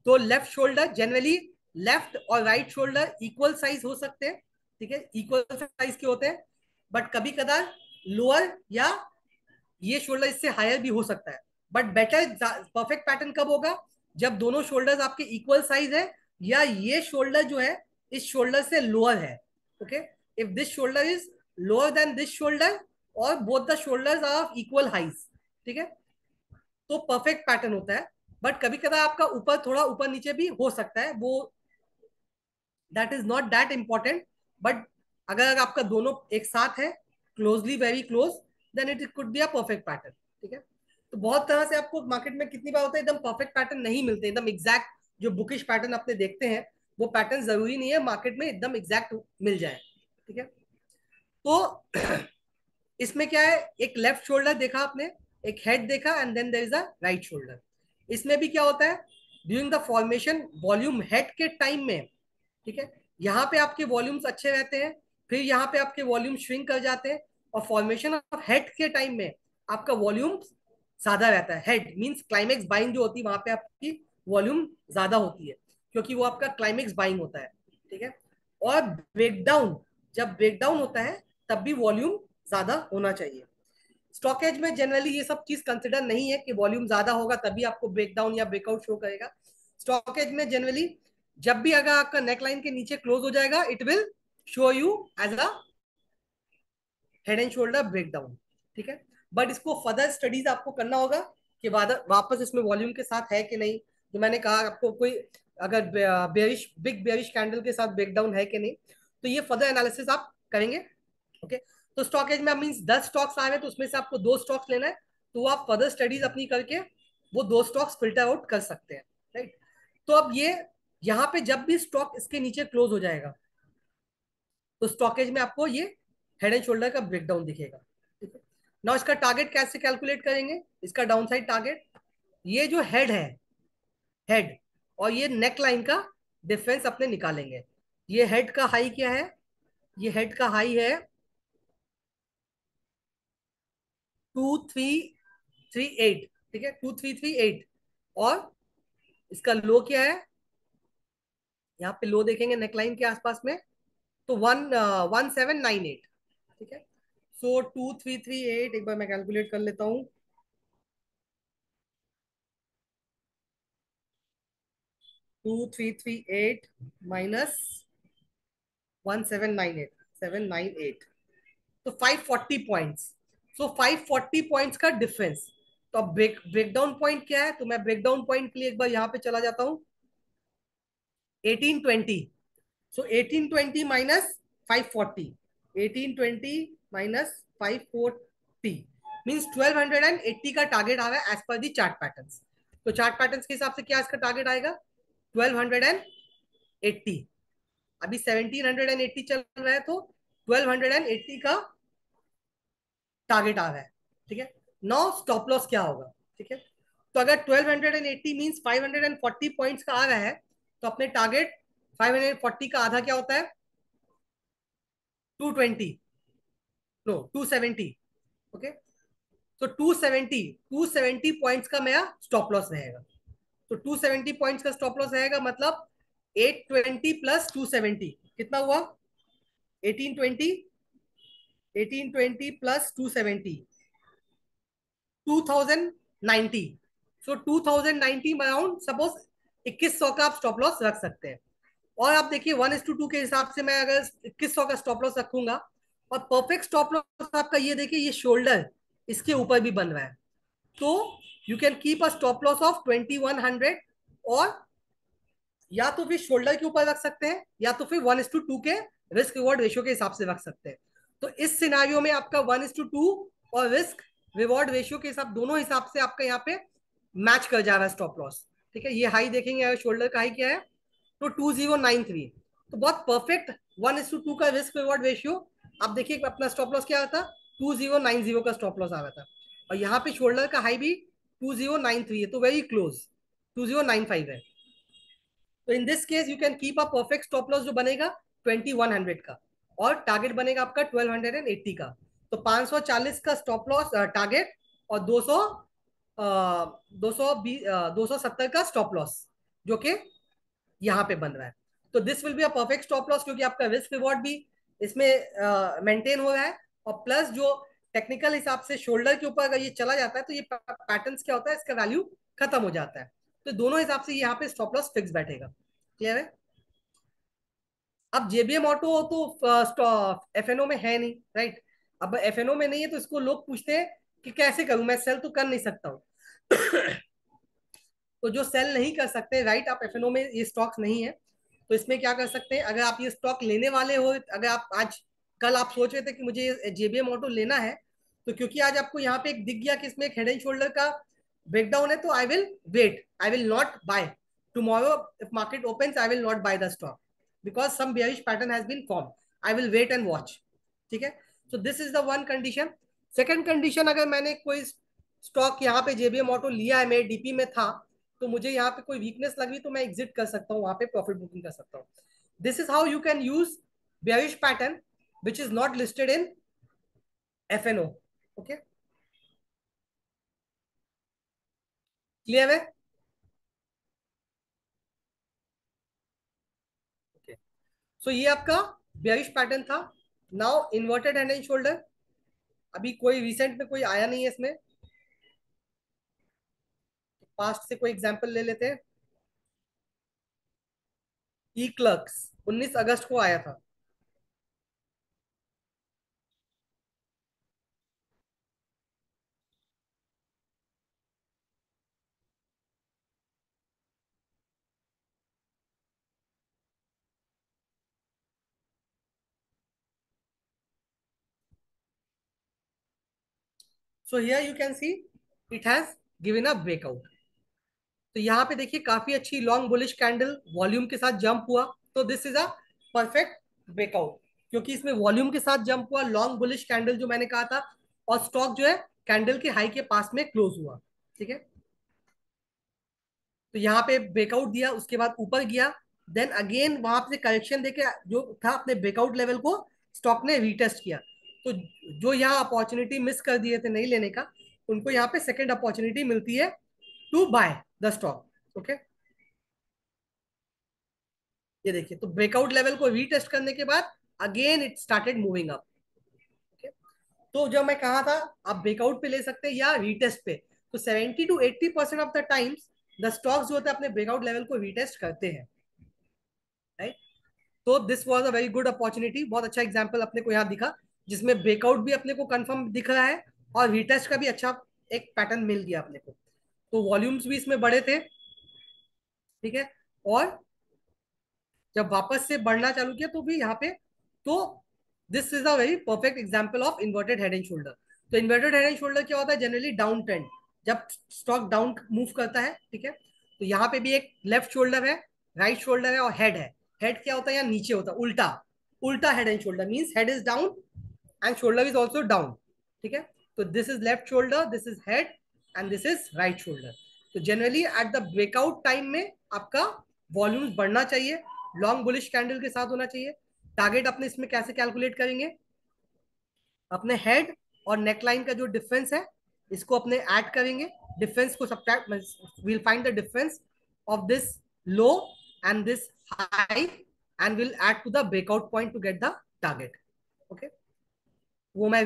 तो लेफ्ट शोल्डर जनरली, लेफ्ट और राइट शोल्डर इक्वल साइज हो सकते हैं. ठीक है. इक्वल साइज के होते हैं, बट कभी कदार लोअर या ये शोल्डर इससे हायर भी हो सकता है. बट बेटर परफेक्ट पैटर्न कब होगा, जब दोनों शोल्डर्स आपके इक्वल साइज है, या ये शोल्डर जो है इस शोल्डर से लोअर है. Okay. If this shoulder is lower then this shoulder, और both the shoulders are of equal height. ठीक है. तो परफेक्ट पैटर्न होता है. बट कभी कभी आपका ऊपर थोड़ा ऊपर नीचे भी हो सकता है, वो that is not that important. But अगर आपका दोनों एक साथ है, closely very close, then it could be a perfect pattern. ठीक है. तो बहुत तरह से आपको मार्केट में कितनी बार होता है एकदम परफेक्ट पैटर्न नहीं मिलते, एकदम एग्जैक्ट जो बुकिश पैटर्न अपने देखते हैं, वो पैटर्न जरूरी नहीं है मार्केट में एकदम एग्जैक्ट मिल जाए. ठीक है. तो इसमें क्या है, एक लेफ्ट शोल्डर देखा आपने, एक हेड देखा, and then there is a right shoulder. इसमें भी क्या होता है, during the formation volume head के टाइम में, ठीक है, यहाँ पे आपके वॉल्यूम्स अच्छे रहते हैं, फिर यहाँ पे आपके वॉल्यूम श्रिंक कर जाते हैं, और फॉर्मेशन ऑफ हेड के टाइम में आपका वॉल्यूम ज्यादा रहता है. हेड मींस क्लाइमेक्स बाइंग जो होती है, वहां पे आपकी वॉल्यूम ज्यादा होती है, क्योंकि वो आपका क्लाइमेक्स बाइंग होता है. ठीक है. और ब्रेकडाउन, जब ब्रेकडाउन होता है तब भी वॉल्यूम ज्यादा होना चाहिए. स्टॉकेज में जनरली ये सब चीज कंसिडर नहीं है कि वॉल्यूम ज्यादा होगा तभी आपको ब्रेकडाउन या ब्रेकआउट शो करेगा. स्टॉकेज में जनरली जब भी अगर आपका नेकलाइन के नीचे क्लोज हो जाएगा, it will show you as a head and shoulder breakdown. ठीक है. बट इसको फर्दर स्टडीज आपको करना होगा कि वापस इसमें वॉल्यूम के साथ है कि नहीं. जो मैंने कहा आपको, कोई अगर बेरिश, बिग बेरिश कैंडल के साथ ब्रेकडाउन है कि नहीं, तो ये फर्दर एनालिसिस आप करेंगे. ओके. तो स्टॉक एज में मीन 10 स्टॉक्स आ रहे हैं, तो उसमें से आपको दो स्टॉक्स लेना है, तो आप फर्दर स्टडीज अपनी करके वो दो स्टॉक्स फिल्टर आउट कर सकते हैं. राइट. तो अब ये यहाँ पे जब भी स्टॉक इसके नीचे क्लोज हो जाएगा, तो स्टॉकेज में आपको ये हेड एंड शोल्डर का ब्रेकडाउन दिखेगा. ठीक है. ना इसका टारगेट कैसे कैलकुलेट करेंगे, इसका डाउन साइड टारगेट, ये जो हेड है, हेड और ये नेक लाइन का डिफरेंस अपने निकालेंगे. ये हेड का हाई क्या है? ये हेड का हाई है 2338, ठीक है, 2338। और इसका लो क्या है? यहाँ पे लो देखेंगे नेकलाइन के आसपास में, तो 1798, ठीक है। सो 2338, एक बार मैं कैलकुलेट कर लेता हूँ। 2338 माइनस 1798, 798, तो 540 पॉइंट्स। सो 540 पॉइंट्स का डिफरेंस। तो अब ब्रेकडाउन पॉइंट क्या है? तो मैं ब्रेकडाउन पॉइंट के लिए एक बार यहाँ पे चला जाता हूँ, 1820। सो 1820 माइनस 540, 1820 माइनस 540 मीन्स 1280 का टारगेट आ रहा है as per the chart pattern. तो चार्ट पैटर्न के हिसाब से क्या इसका टारगेट आएगा? 1280। अभी 1780 चल रहा है, तो 1280 का टारगेट आ रहा है, ठीक है। नो स्टॉप लॉस क्या होगा? ठीक है, तो अगर 1280 मीन्स 540 पॉइंट्स का आ रहा है, तो अपने टारगेट 540 का आधा क्या होता है? 220, नो 270। ओके, तो 270 पॉइंट्स का मेरा स्टॉप लॉस रहेगा। तो 270 पॉइंट्स का स्टॉप लॉस रहेगा, मतलब 820 प्लस 270 कितना हुआ? 1820, 1820 प्लस 270, 2090। सो 2090 अराउंड सपोज 2100 का आप स्टॉप लॉस रख सकते हैं। और आप देखिए 1:2 के हिसाब से मैं अगर 2100 का स्टॉप लॉस रखूंगा, और परफेक्ट स्टॉप लॉस आपका ये देखिए, ये शोल्डर इसके ऊपर भी बन रहा है, तो you can keep a stop loss of 2100। और या तो फिर शोल्डर के ऊपर रख सकते हैं, या तो फिर 1:2 के रिस्क रिवॉर्ड रेशियो के हिसाब से रख सकते हैं। तो इस सिनारियो में आपका 1:2 और रिस्क रिवॉर्ड रेशियो के हिसाब, दोनों हिसाब से आपका यहाँ पे मैच कर जा रहा है स्टॉप लॉस। ठीक है, ये हाई देखेंगे, अगर शोल्डर का हाई क्या है तो 2093, तो बहुत परफेक्ट 1:2 का रिस्क रिवॉर्ड रेशियो। आप देखिए अपना स्टॉप लॉस क्या आता, 2090 का स्टॉप लॉस आ रहा था, और यहाँ पे शोल्डर का हाई भी 2093 है, तो वेरी क्लोज 2095 है। तो in this case you can keep a perfect stop loss जो बनेगा 2100 का, और टारगेट बनेगा आपका 1280 का। तो 540 का स्टॉप लॉस टारगेट, और 200 270 का स्टॉप लॉस, जो कि यहाँ पे बन रहा है। तो this will be a perfect stop loss, क्योंकि आपका रिस्क रिवॉर्ड भी इसमें मेंटेन हो रहा है, और प्लस जो टेक्निकल हिसाब से शोल्डर के ऊपर अगर ये चला जाता है, तो ये पैटर्न क्या होता है, इसका वैल्यू खत्म हो जाता है। तो दोनों हिसाब से यहाँ पे स्टॉप लॉस फिक्स बैठेगा। क्लियर है? अब जेबीएम ऑटो तो एफएनओ में है नहीं, राइट? अब एफएनओ में नहीं है, तो इसको लोग पूछते हैं कि कैसे करूं, मैं सेल तो कर नहीं सकता हूँ। तो जो सेल नहीं कर सकते, राइट, आप एफएनओ में ये स्टॉक्स नहीं है, तो इसमें क्या कर सकते हैं, अगर आप ये स्टॉक लेने वाले हो, अगर आप आज कल आप सोच रहे थे कि मुझे जेबीएम ऑटो लेना है, तो क्योंकि आज आपको यहाँ पे एक दिख गया कि इसमें एक हेड एंड शोल्डर का ब्रेकडाउन है, तो I will wait, I will not buy tomorrow. If market opens I will not buy the stock because some bearish pattern has been form, I will wait and watch. ठीक है, so this is the one condition. Second condition, अगर मैंने कोई stock यहाँ पे JBM auto लिया है, मेरे डीपी में था, तो मुझे यहाँ पे कोई वीकनेस लगी, तो मैं एग्जिट कर सकता हूँ, वहां पे प्रॉफिट बुकिंग कर सकता हूँ। This is how you can use bearish pattern which is not listed in FNO. Okay, clear है? ओके, सो ये आपका बेयरिश पैटर्न था। Now inverted hand and shoulder, अभी कोई रिसेंट में कोई आया नहीं है इसमें, पास्ट से कोई एग्जांपल ले लेते हैं। ई क्लर्क्स 19 अगस्त को आया था। So here you can see it has given a breakout. तो यहाँ पे देखिए काफी अच्छी लॉन्ग बुलिश कैंडल वॉल्यूम के साथ जंप हुआ, तो this is a perfect breakout, क्योंकि इसमें वॉल्यूम के साथ जंप हुआ, लॉन्ग बुलिश कैंडल जो मैंने कहा था, और स्टॉक जो है कैंडल के हाई के पास में क्लोज हुआ। ठीक है, तो यहाँ पे ब्रेकआउट दिया, उसके बाद ऊपर गया, देन अगेन वहां से करेक्शन देके जो था अपने ब्रेकआउट लेवल को स्टॉक ने रीटेस्ट किया। तो जो यहाँ अपॉर्चुनिटी मिस कर दिए थे नहीं लेने का, उनको यहाँ पे सेकेंड अपॉर्चुनिटी मिलती है to buy the stock. Okay, ये देखिए, तो ब्रेकआउट लेवल को रीटेस्ट करने के बाद again it started moving up. Okay, तो जब मैं कहा था आप ब्रेकआउट पे ले सकते हैं या रीटेस्ट पे, तो 70 to 80% of the times the stocks जो होते हैं अपने ब्रेकआउट लेवल को रीटेस्ट करते हैं, राइट। तो this was a very good opportunity, बहुत अच्छा एग्जांपल अपने को यहाँ दिखा, जिसमें ब्रेकआउट भी अपने को कंफर्म दिख रहा है और रीटेस्ट का भी अच्छा एक पैटर्न मिल गया अपने को। तो वॉल्यूम्स भी इसमें बड़े थे, ठीक है। और जब वापस से बढ़ना चालू किया तो भी यहाँ पे, तो this is a very perfect example of inverted head and shoulder. तो इन्वर्टेड हेड एंड शोल्डर क्या होता है, जनरली डाउन ट्रेंड, जब स्टॉक डाउन मूव करता है, ठीक है। तो यहाँ पे भी एक लेफ्ट शोल्डर है, राइट शोल्डर है और हेड है। हेड क्या होता है, यहाँ नीचे होता है, उल्टा। उल्टा head and shoulder means head is down and shoulder is also down, ठीक है। तो this is left shoulder, this is head and this is right shoulder. तो generally at the breakout time में आपका वॉल्यूम्स बढ़ना चाहिए, लॉन्ग बुलिश कैंडल के साथ होना चाहिए। टारगेट अपने इसमें कैसे कैलकुलेट करेंगे, अपने हेड और नेकलाइन का जो डिफरेंस है इसको अपने ऐड करेंगे, डिफरेंस को subtract, will find the difference of this low and this high and will add to the breakout point to get the target. Okay, वो मैं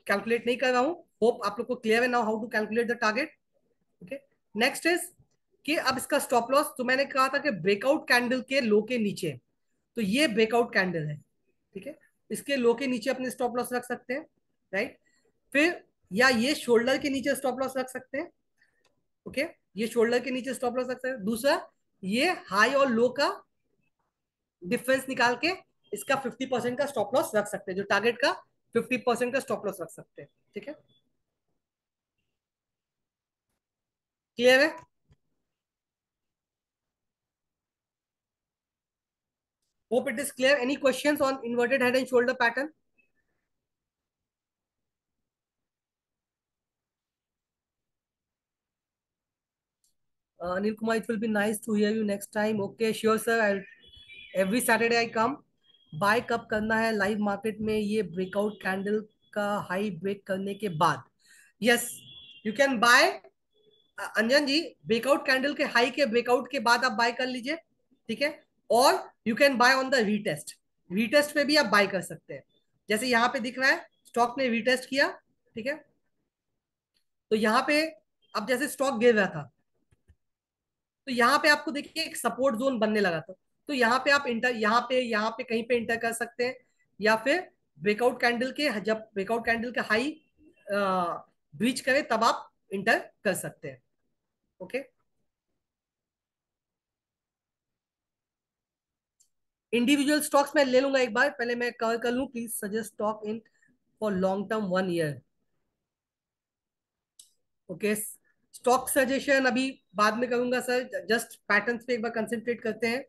कैलकुलेट नहीं कर रहा हूँ, होप आप लोग को क्लियर है now how to calculate the target. Okay, next is कि अब इसका स्टॉप लॉस, तो मैंने कहा था कि ब्रेकआउट कैंडल के लो के नीचे, तो ये ब्रेकआउट कैंडल है, ठीक है। इसके लो के नीचे अपने स्टॉप लॉस रख सकते हैं, राइट। फिर या ये शोल्डर के नीचे स्टॉप लॉस रख सकते हैं, ओके। ये शोल्डर के नीचे स्टॉप लॉस रख सकते हैं। दूसरा, ये हाई और लो का डिफरेंस निकाल के इसका 50% का स्टॉप लॉस रख सकते हैं, जो टारगेट का 50% का स्टॉप लॉस रख सकते हैं, ठीक है। क्लियर है? Hope it is clear. Any questions on inverted head and shoulder pattern? Anil Kumar, it will be nice to hear you next time. Okay, sure sir. Every Saturday I come. Buy कब करना है live market में, ये breakout candle का high break करने के बाद? Yes, you can buy. Anjan ji, breakout candle के हाई के ब्रेकआउट के बाद आप बाय कर लीजिए, ठीक है। और you can buy on the retest, retest पे भी आप बाय कर सकते हैं। जैसे यहाँ पे दिख रहा है स्टॉक ने रीटेस्ट किया, ठीक है। तो यहाँ पे अब जैसे स्टॉक गिर रहा था, तो यहाँ पे आपको देखिए एक सपोर्ट जोन बनने लगा था। तो यहाँ पे आप इंटर, यहाँ पे कहीं पे इंटर कर सकते हैं, या फिर ब्रेकआउट कैंडल के, जब ब्रेकआउट कैंडल का हाई ब्रीच करे तब आप इंटर कर सकते हैं। ओके, इंडिविजुअल स्टॉक्स मैं ले लूंगा एक बार, पहले मैं कवर कर लूं, please suggest stock in for long term 1 year. Okay, stock suggestion अभी बाद में करूंगा सर, जस्ट पैटर्न्स पे एक बार कंसंट्रेट करते हैं।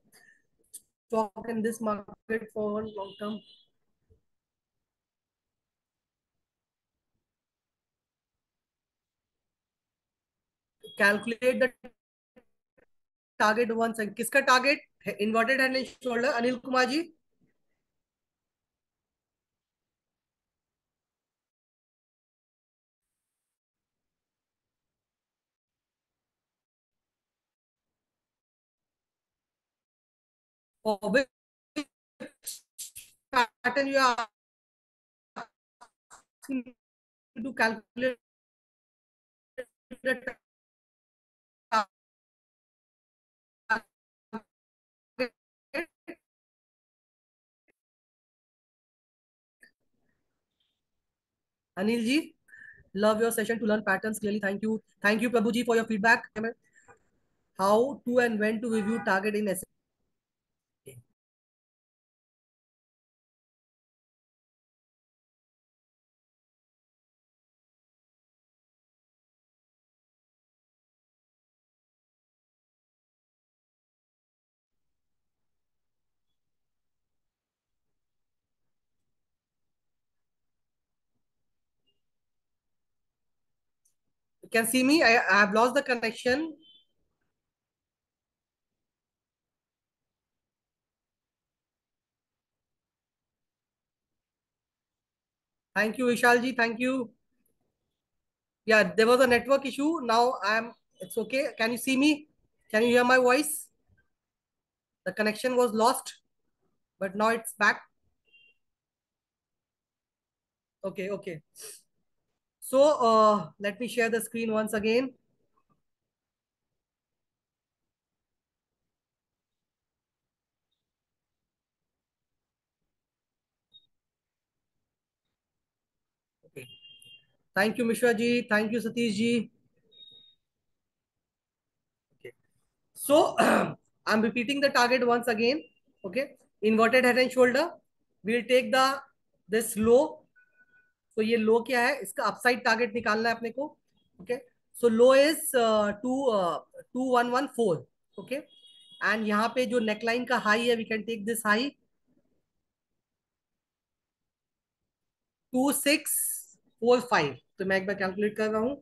Stock in this market for long term, calculate the target one second. किसका target, inverted head and shoulder, Anil Kumar ji? Pattern you are to calculate the target? Anil ji, love your session to learn patterns clearly. Thank you Prabhu ji for your feedback. How to and when to review target in SA? You can see me, I have lost the connection. Thank you, Vishal ji. Thank you. Yeah, there was a network issue. Now it's okay. Can you see me? Can you hear my voice? The connection was lost, but now it's back. Okay, okay. So let me share the screen once again. Okay. Thank you, Mishra ji. Thank you, Satish ji. Okay. So I'm repeating the target once again. Okay. Inverted head and shoulder. We'll take this low. तो ये लो क्या है, इसका upside target निकालना है अपने को. Okay. So low is 2114. Okay. And यहाँ पे जो नेकलाइन का हाई है, we can take this high 2645. तो मैं एक बार कैलकुलेट कर रहा हूँ.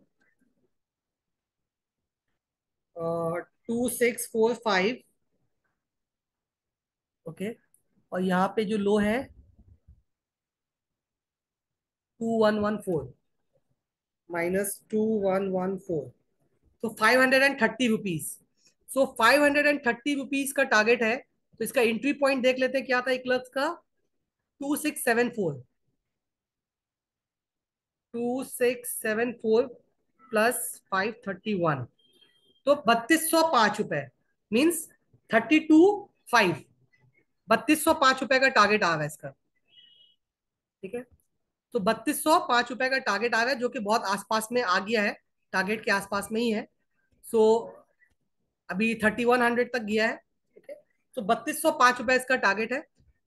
2645. ओके. और यहाँ पे जो लो है 2114 -2114. तो 530 रुपीज. सो 530 रुपीज का टारगेट है. तो इसका एंट्री पॉइंट देख लेते हैं क्या था एक क्लर्क्स का. 2674. 2674 +531. तो 3205 रुपए. मीन्स 32,500. 3205 रुपए का टारगेट आ रहा है इसका. ठीक है. तो 3205 रुपए का टारगेट आ रहा है, जो कि बहुत आसपास में आ गया है. टारगेट के आसपास में ही है. सो अभी 3100 तक गया है. ठीक है. तो 3205 रुपए इसका टारगेट है.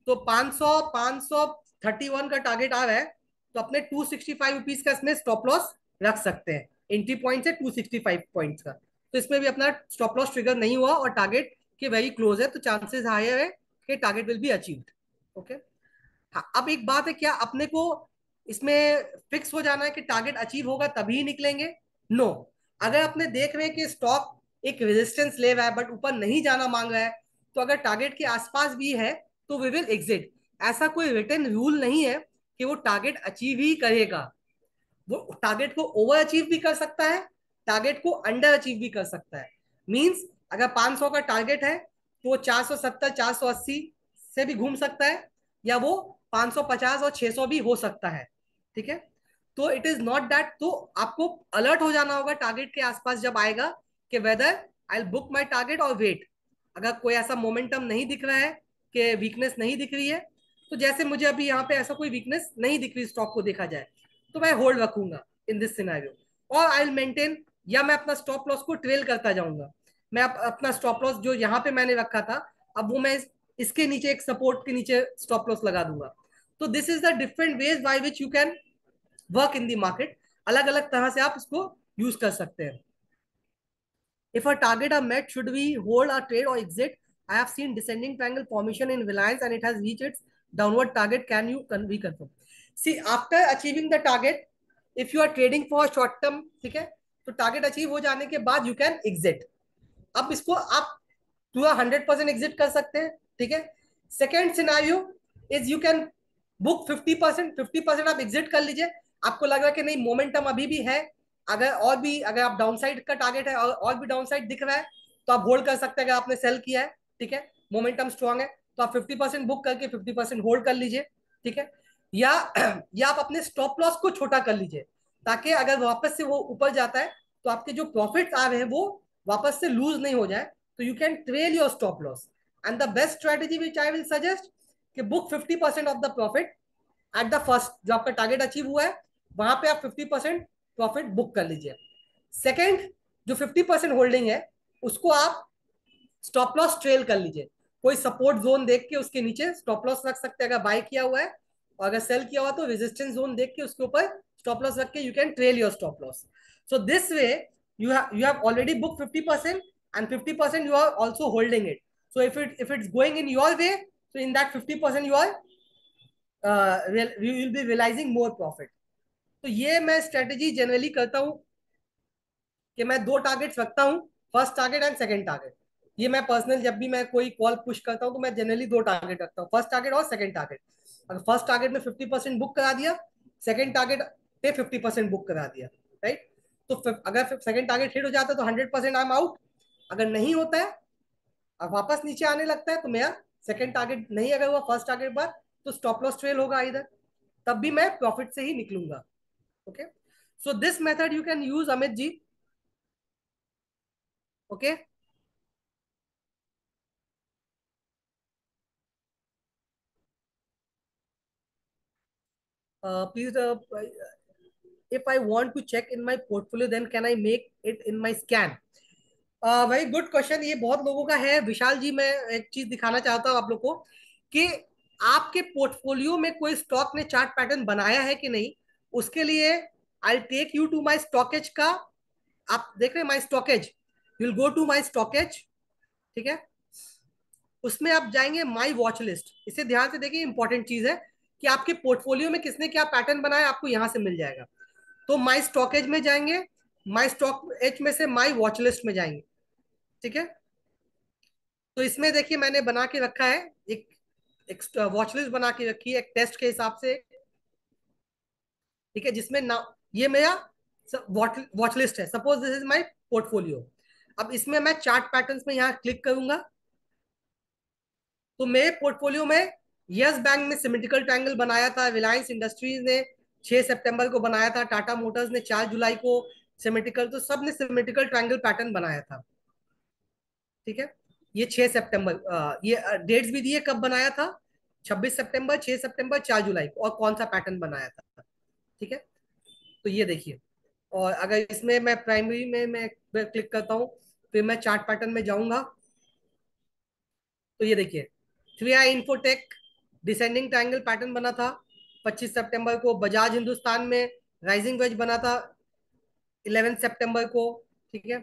तो 531 का टारगेट आ रहा है. तो अपने 265 रुपीज का इसमें स्टॉप लॉस रख सकते हैं. एंट्री पॉइंट है 265 पॉइंट्स का. तो इसमें भी अपना स्टॉप लॉस ट्रिगर नहीं हुआ और टारगेट के वेरी क्लोज है. तो चांसेस हायर है कि target will be achieved. Okay. हाँ, अब एक बात है, क्या अपने को इसमें फिक्स हो जाना है कि टारगेट अचीव होगा तभी निकलेंगे? नो. अगर अपने देख रहे हैं कि स्टॉक एक रेजिस्टेंस ले रहा है बट ऊपर नहीं जाना मांग रहा है, तो अगर टारगेट के आसपास भी है तो वी विल एग्जिट. ऐसा कोई रिटन रूल नहीं है कि वो टारगेट अचीव ही करेगा. वो टारगेट को ओवर अचीव भी कर सकता है, टारगेट को अंडर अचीव भी कर सकता है. मींस अगर 500 का टारगेट है तो वो 470 480 से भी घूम सकता है, या वो 550 और 600 भी हो सकता है. ठीक है. तो इट इज नॉट दैट. तो आपको अलर्ट हो जाना होगा टारगेट के आसपास जब आएगा कि whether I book my target और वेट. अगर कोई ऐसा मोमेंटम नहीं दिख रहा है कि वीकनेस नहीं दिख रही है, तो जैसे मुझे अभी यहाँ पे ऐसा कोई वीकनेस नहीं दिख रही स्टॉक को देखा जाए, तो मैं होल्ड रखूंगा इन दिस सिनेरियो. और आई विल मेंटेन, या मैं अपना स्टॉप लॉस को ट्रेल करता जाऊंगा. मैं अपना स्टॉप लॉस जो यहाँ पे मैंने रखा था, अब वो मैं इसके नीचे एक सपोर्ट के नीचे स्टॉप लॉस लगा दूंगा. तो this is the different ways by which you can work in the market. अलग अलग तरह से आप इसको यूज कर सकते हैं. If a target are met, should we hold a trade or exit? I have seen descending triangle formation in Reliance and it has reached its downward target. Can you reconfirm? See, after achieving the target, if you are trading for short term, ठीक है, तो target achieve हो जाने के बाद you can exit. अब इसको आप पूरा 100% एग्जिट कर सकते हैं. ठीक है. Second scenario is you can book 50%. 50% आप एग्जिट कर लीजिए. आपको लग रहा है कि नहीं, मोमेंटम अभी भी है, अगर आप डाउन साइड का टारगेट है और भी डाउन साइड दिख रहा है, तो आप होल्ड कर सकते हैं. अगर आपने सेल किया है, ठीक है, मोमेंटम स्ट्रांग है, तो आप 50% बुक करके 50% होल्ड कर लीजिए. ठीक है. या या आप अपने स्टॉप लॉस को छोटा कर लीजिए, ताकि अगर वापस से वो ऊपर जाता है तो आपके जो प्रॉफिट आ रहे हैं वो वापस से लूज नहीं हो जाए. तो you can trail your stop loss. And the best strategy which I will suggest कि book 50% of the profit at the first. जो आपका टारगेट अचीव हुआ है वहां पे आप 50% प्रॉफिट बुक कर लीजिए. सेकेंड, जो 50% होल्डिंग है उसको आप स्टॉप लॉस ट्रेल कर लीजिए. कोई सपोर्ट जोन देख के उसके नीचे स्टॉप लॉस रख सकते हैं अगर बाय किया हुआ है, और अगर सेल किया हुआ तो रेजिस्टेंस जोन देख के उसके ऊपर स्टॉप लॉस रख के you can trail your stop loss. So this way you have already booked 50% and 50% you are also holding it. So if it's going in your way, so in that 50% you will be realizing more profit. तो ये मैं strategy generally करता हूँ कि मैं दो targets रखता हूँ, first target and second target. ये मैं पर्सनल जब भी मैं कोई कॉल पुश करता हूँ तो मैं जनरली दो टारगेट रखता हूँ, फर्स्ट टारगेट और सेकंड टारगेट. अगर फर्स्ट टारगेट में 50% बुक करा दिया सेकंड टारगेट पे 50% बुक करा दिया, राइट। तो अगर सेकंड टारगेट हिट हो जाता है तो 100% आई एम आउट। अगर नहीं होता है, अब वापस नीचे आने लगता है, तो मेरा सेकंड टारगेट नहीं अगर हुआ फर्स्ट टारगेट पर, तो स्टॉप लॉस ट्रेल होगा इधर, तब भी मैं प्रॉफिट से ही निकलूंगा। Okay, so this method you can use Amit ji. Okay, please, if I want to check in my portfolio, then can I make it in my scan? Very good question, ये बहुत लोगों का है। विशाल जी, मैं एक चीज दिखाना चाहता हूँ आप लोग को कि आपके पोर्टफोलियो में कोई स्टॉक ने चार्ट पैटर्न बनाया है कि नहीं। उसके लिए I take you to my StockEdge का, आप देख रहे हैं my StockEdge, you will go to my StockEdge, ठीक है। उसमें आप जाएंगे माई वॉच लिस्ट, इसे ध्यान से देखिए, इंपॉर्टेंट चीज है कि आपके पोर्टफोलियो में किसने क्या पैटर्न बनाया, आपको यहां से मिल जाएगा। तो माई स्टॉकेज में जाएंगे, माई स्टॉक एज में से माई वॉच लिस्ट में जाएंगे, ठीक है। तो इसमें देखिए मैंने बना के रखा है, एक एक वॉच लिस्ट बना के रखी है एक टेस्ट के हिसाब से, ठीक है, जिसमें ना ये मेरा वॉच लिस्ट है। Suppose this is my portfolio. अब इसमें मैं चार्ट पैटर्न्स में यहाँ क्लिक करूंगा, तो मेरे पोर्टफोलियो में यस बैंक ने सिमेट्रिकल ट्रायंगल बनाया था, रिलायंस इंडस्ट्रीज ने 6 सितंबर को बनाया था, टाटा मोटर्स ने 4 जुलाई को सिमेट्रिकल, तो सब ने सिमेट्रिकल ट्रायंगल पैटर्न बनाया था, ठीक है। ये 6 सितंबर, ये डेट्स भी दिए कब बनाया था, 26 सितंबर, 6 सितंबर, 4 जुलाई को, और कौन सा पैटर्न बनाया था, ठीक है। तो ये देखिए, और अगर इसमें मैं प्राइमरी में मैं क्लिक करता हूँ, फिर मैं चार्ट पैटर्न में जाऊंगा, तो ये देखिए 3i infotech descending triangle pattern बना था 25 सितंबर को, बजाज हिंदुस्तान में राइजिंग वेज बना था 11 सितंबर को, ठीक है।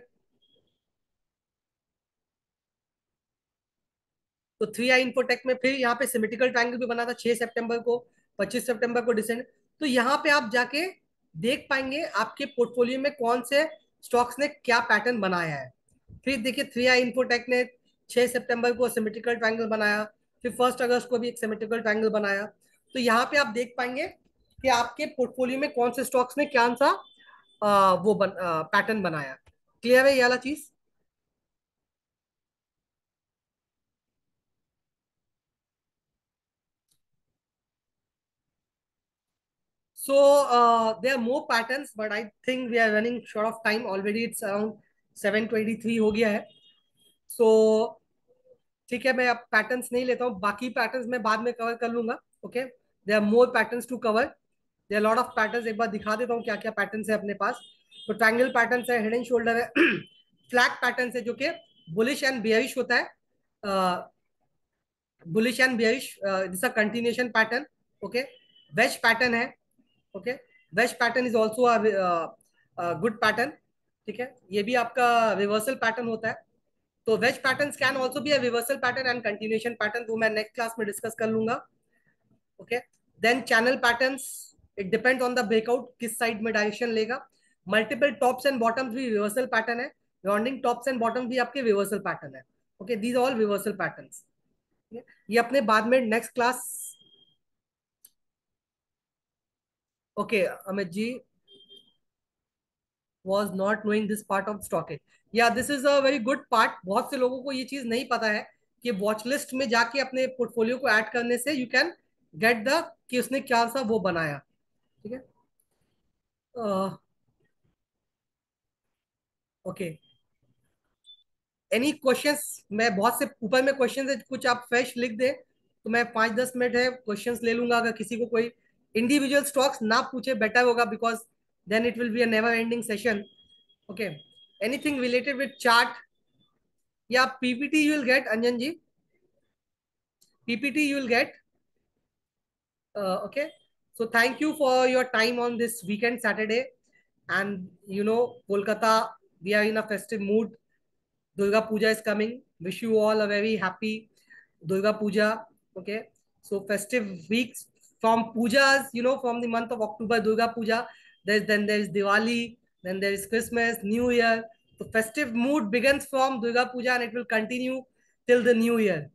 तो 3i इंफोटेक में फिर यहाँ पे सिमेट्रिकल ट्रायंगल भी बना था 6 सितंबर को, 25 सितंबर को डिसेंड। तो यहाँ पे आप जाके देख पाएंगे आपके पोर्टफोलियो में कौन से स्टॉक्स ने क्या पैटर्न बनाया है। फिर देखिए 3i इंफोटेक ने 6 सितंबर को सिमेट्रिकल ट्रायंगल बनाया, फिर 1 अगस्त को भी एक सिमेट्रिकल ट्रायंगल बनाया। तो यहाँ पे आप देख पाएंगे कि आपके पोर्टफोलियो में कौन से स्टॉक्स ने क्या सा वो पैटर्न बनाया। क्लियर है ये वाला चीज। So there are more patterns, but I think we are running short of time already. It's around 7:23 हो गया है। So ठीक है, मैं अब पैटर्न्स नहीं लेता हूँ, बाकी पैटर्न्स मैं बाद में कवर कर लूंगा। Okay, there are more patterns to cover, there lot of patterns. एक बार दिखा देता हूँ क्या क्या पैटर्न्स है अपने पास। तो ट्रायंगल पैटर्न्स है, हेड एंड शोल्डर है, फ्लैग पैटर्न्स है जो कि बुलिश एंड बेयरिश होता है, bullish and bearish, this a continuation pattern. Okay, wedge pattern है, okay, wedge pattern is also good pattern, ठीक है। ये भी आपका रिवर्सल पैटर्न होता है। तो wedge patterns can also be a reversal pattern and continuation pattern, वो मैं नेक्स्ट क्लास में डिस्कस कर लूंगा। Okay, then channel patterns, it depend on the breakout किस साइड में डायरेक्शन लेगा। मल्टीपल टॉप्स एंड बॉटम्स भी रिवर्सल पैटर्न है, राउंडिंग टॉप्स एंड बॉटम्स भी आपके रिवर्सल पैटर्न है। Okay, these all reversal patterns. ये अपने बाद में next class. Okay Amit ji, was not knowing this part of stock. Yeah, this is a very good part. बहुत से लोगों को ये चीज नहीं पता है कि वॉच लिस्ट में जाके अपने पोर्टफोलियो को ऐड करने से यू कैन गेट द कि उसने क्या सा वो बनाया, ठीक है। ओके, एनी क्वेश्चंस, मैं बहुत से ऊपर में क्वेश्चंस है, कुछ आप फ्रेश लिख दे तो मैं 5-10 मिनट है क्वेश्चंस ले लूंगा। अगर किसी को कोई इंडिविजुअल स्टॉक्स ना पूछे बेटर होगा, because then it will be a never ending session. Okay, anything related with chart या PPT you will get, Anjan ji, PPT you will get. Okay, so thank you for your time on this weekend Saturday. And you know, Kolkata, we are in a festive mood. Durga Puja is coming. Wish you all a very happy Durga Puja. Okay, so festive weeks from pujas, you know, from the month of October, Durga Puja. Then there is Diwali, then there is Christmas, New Year. The festive mood begins from Durga Puja and it will continue till the New Year,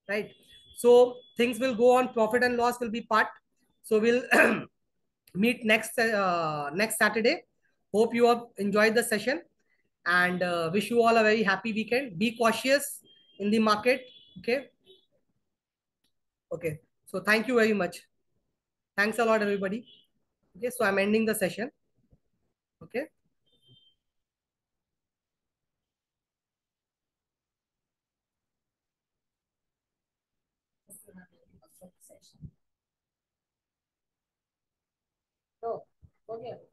right? So things will go on, profit and loss will be part. So we'll meet next Saturday. Hope you have enjoyed the session, and wish you all a very happy weekend. Be cautious in the market. Okay. Okay. So thank you very much. Thanks a lot, everybody. Okay. So I'm ending the session. Okay. Oh, okay.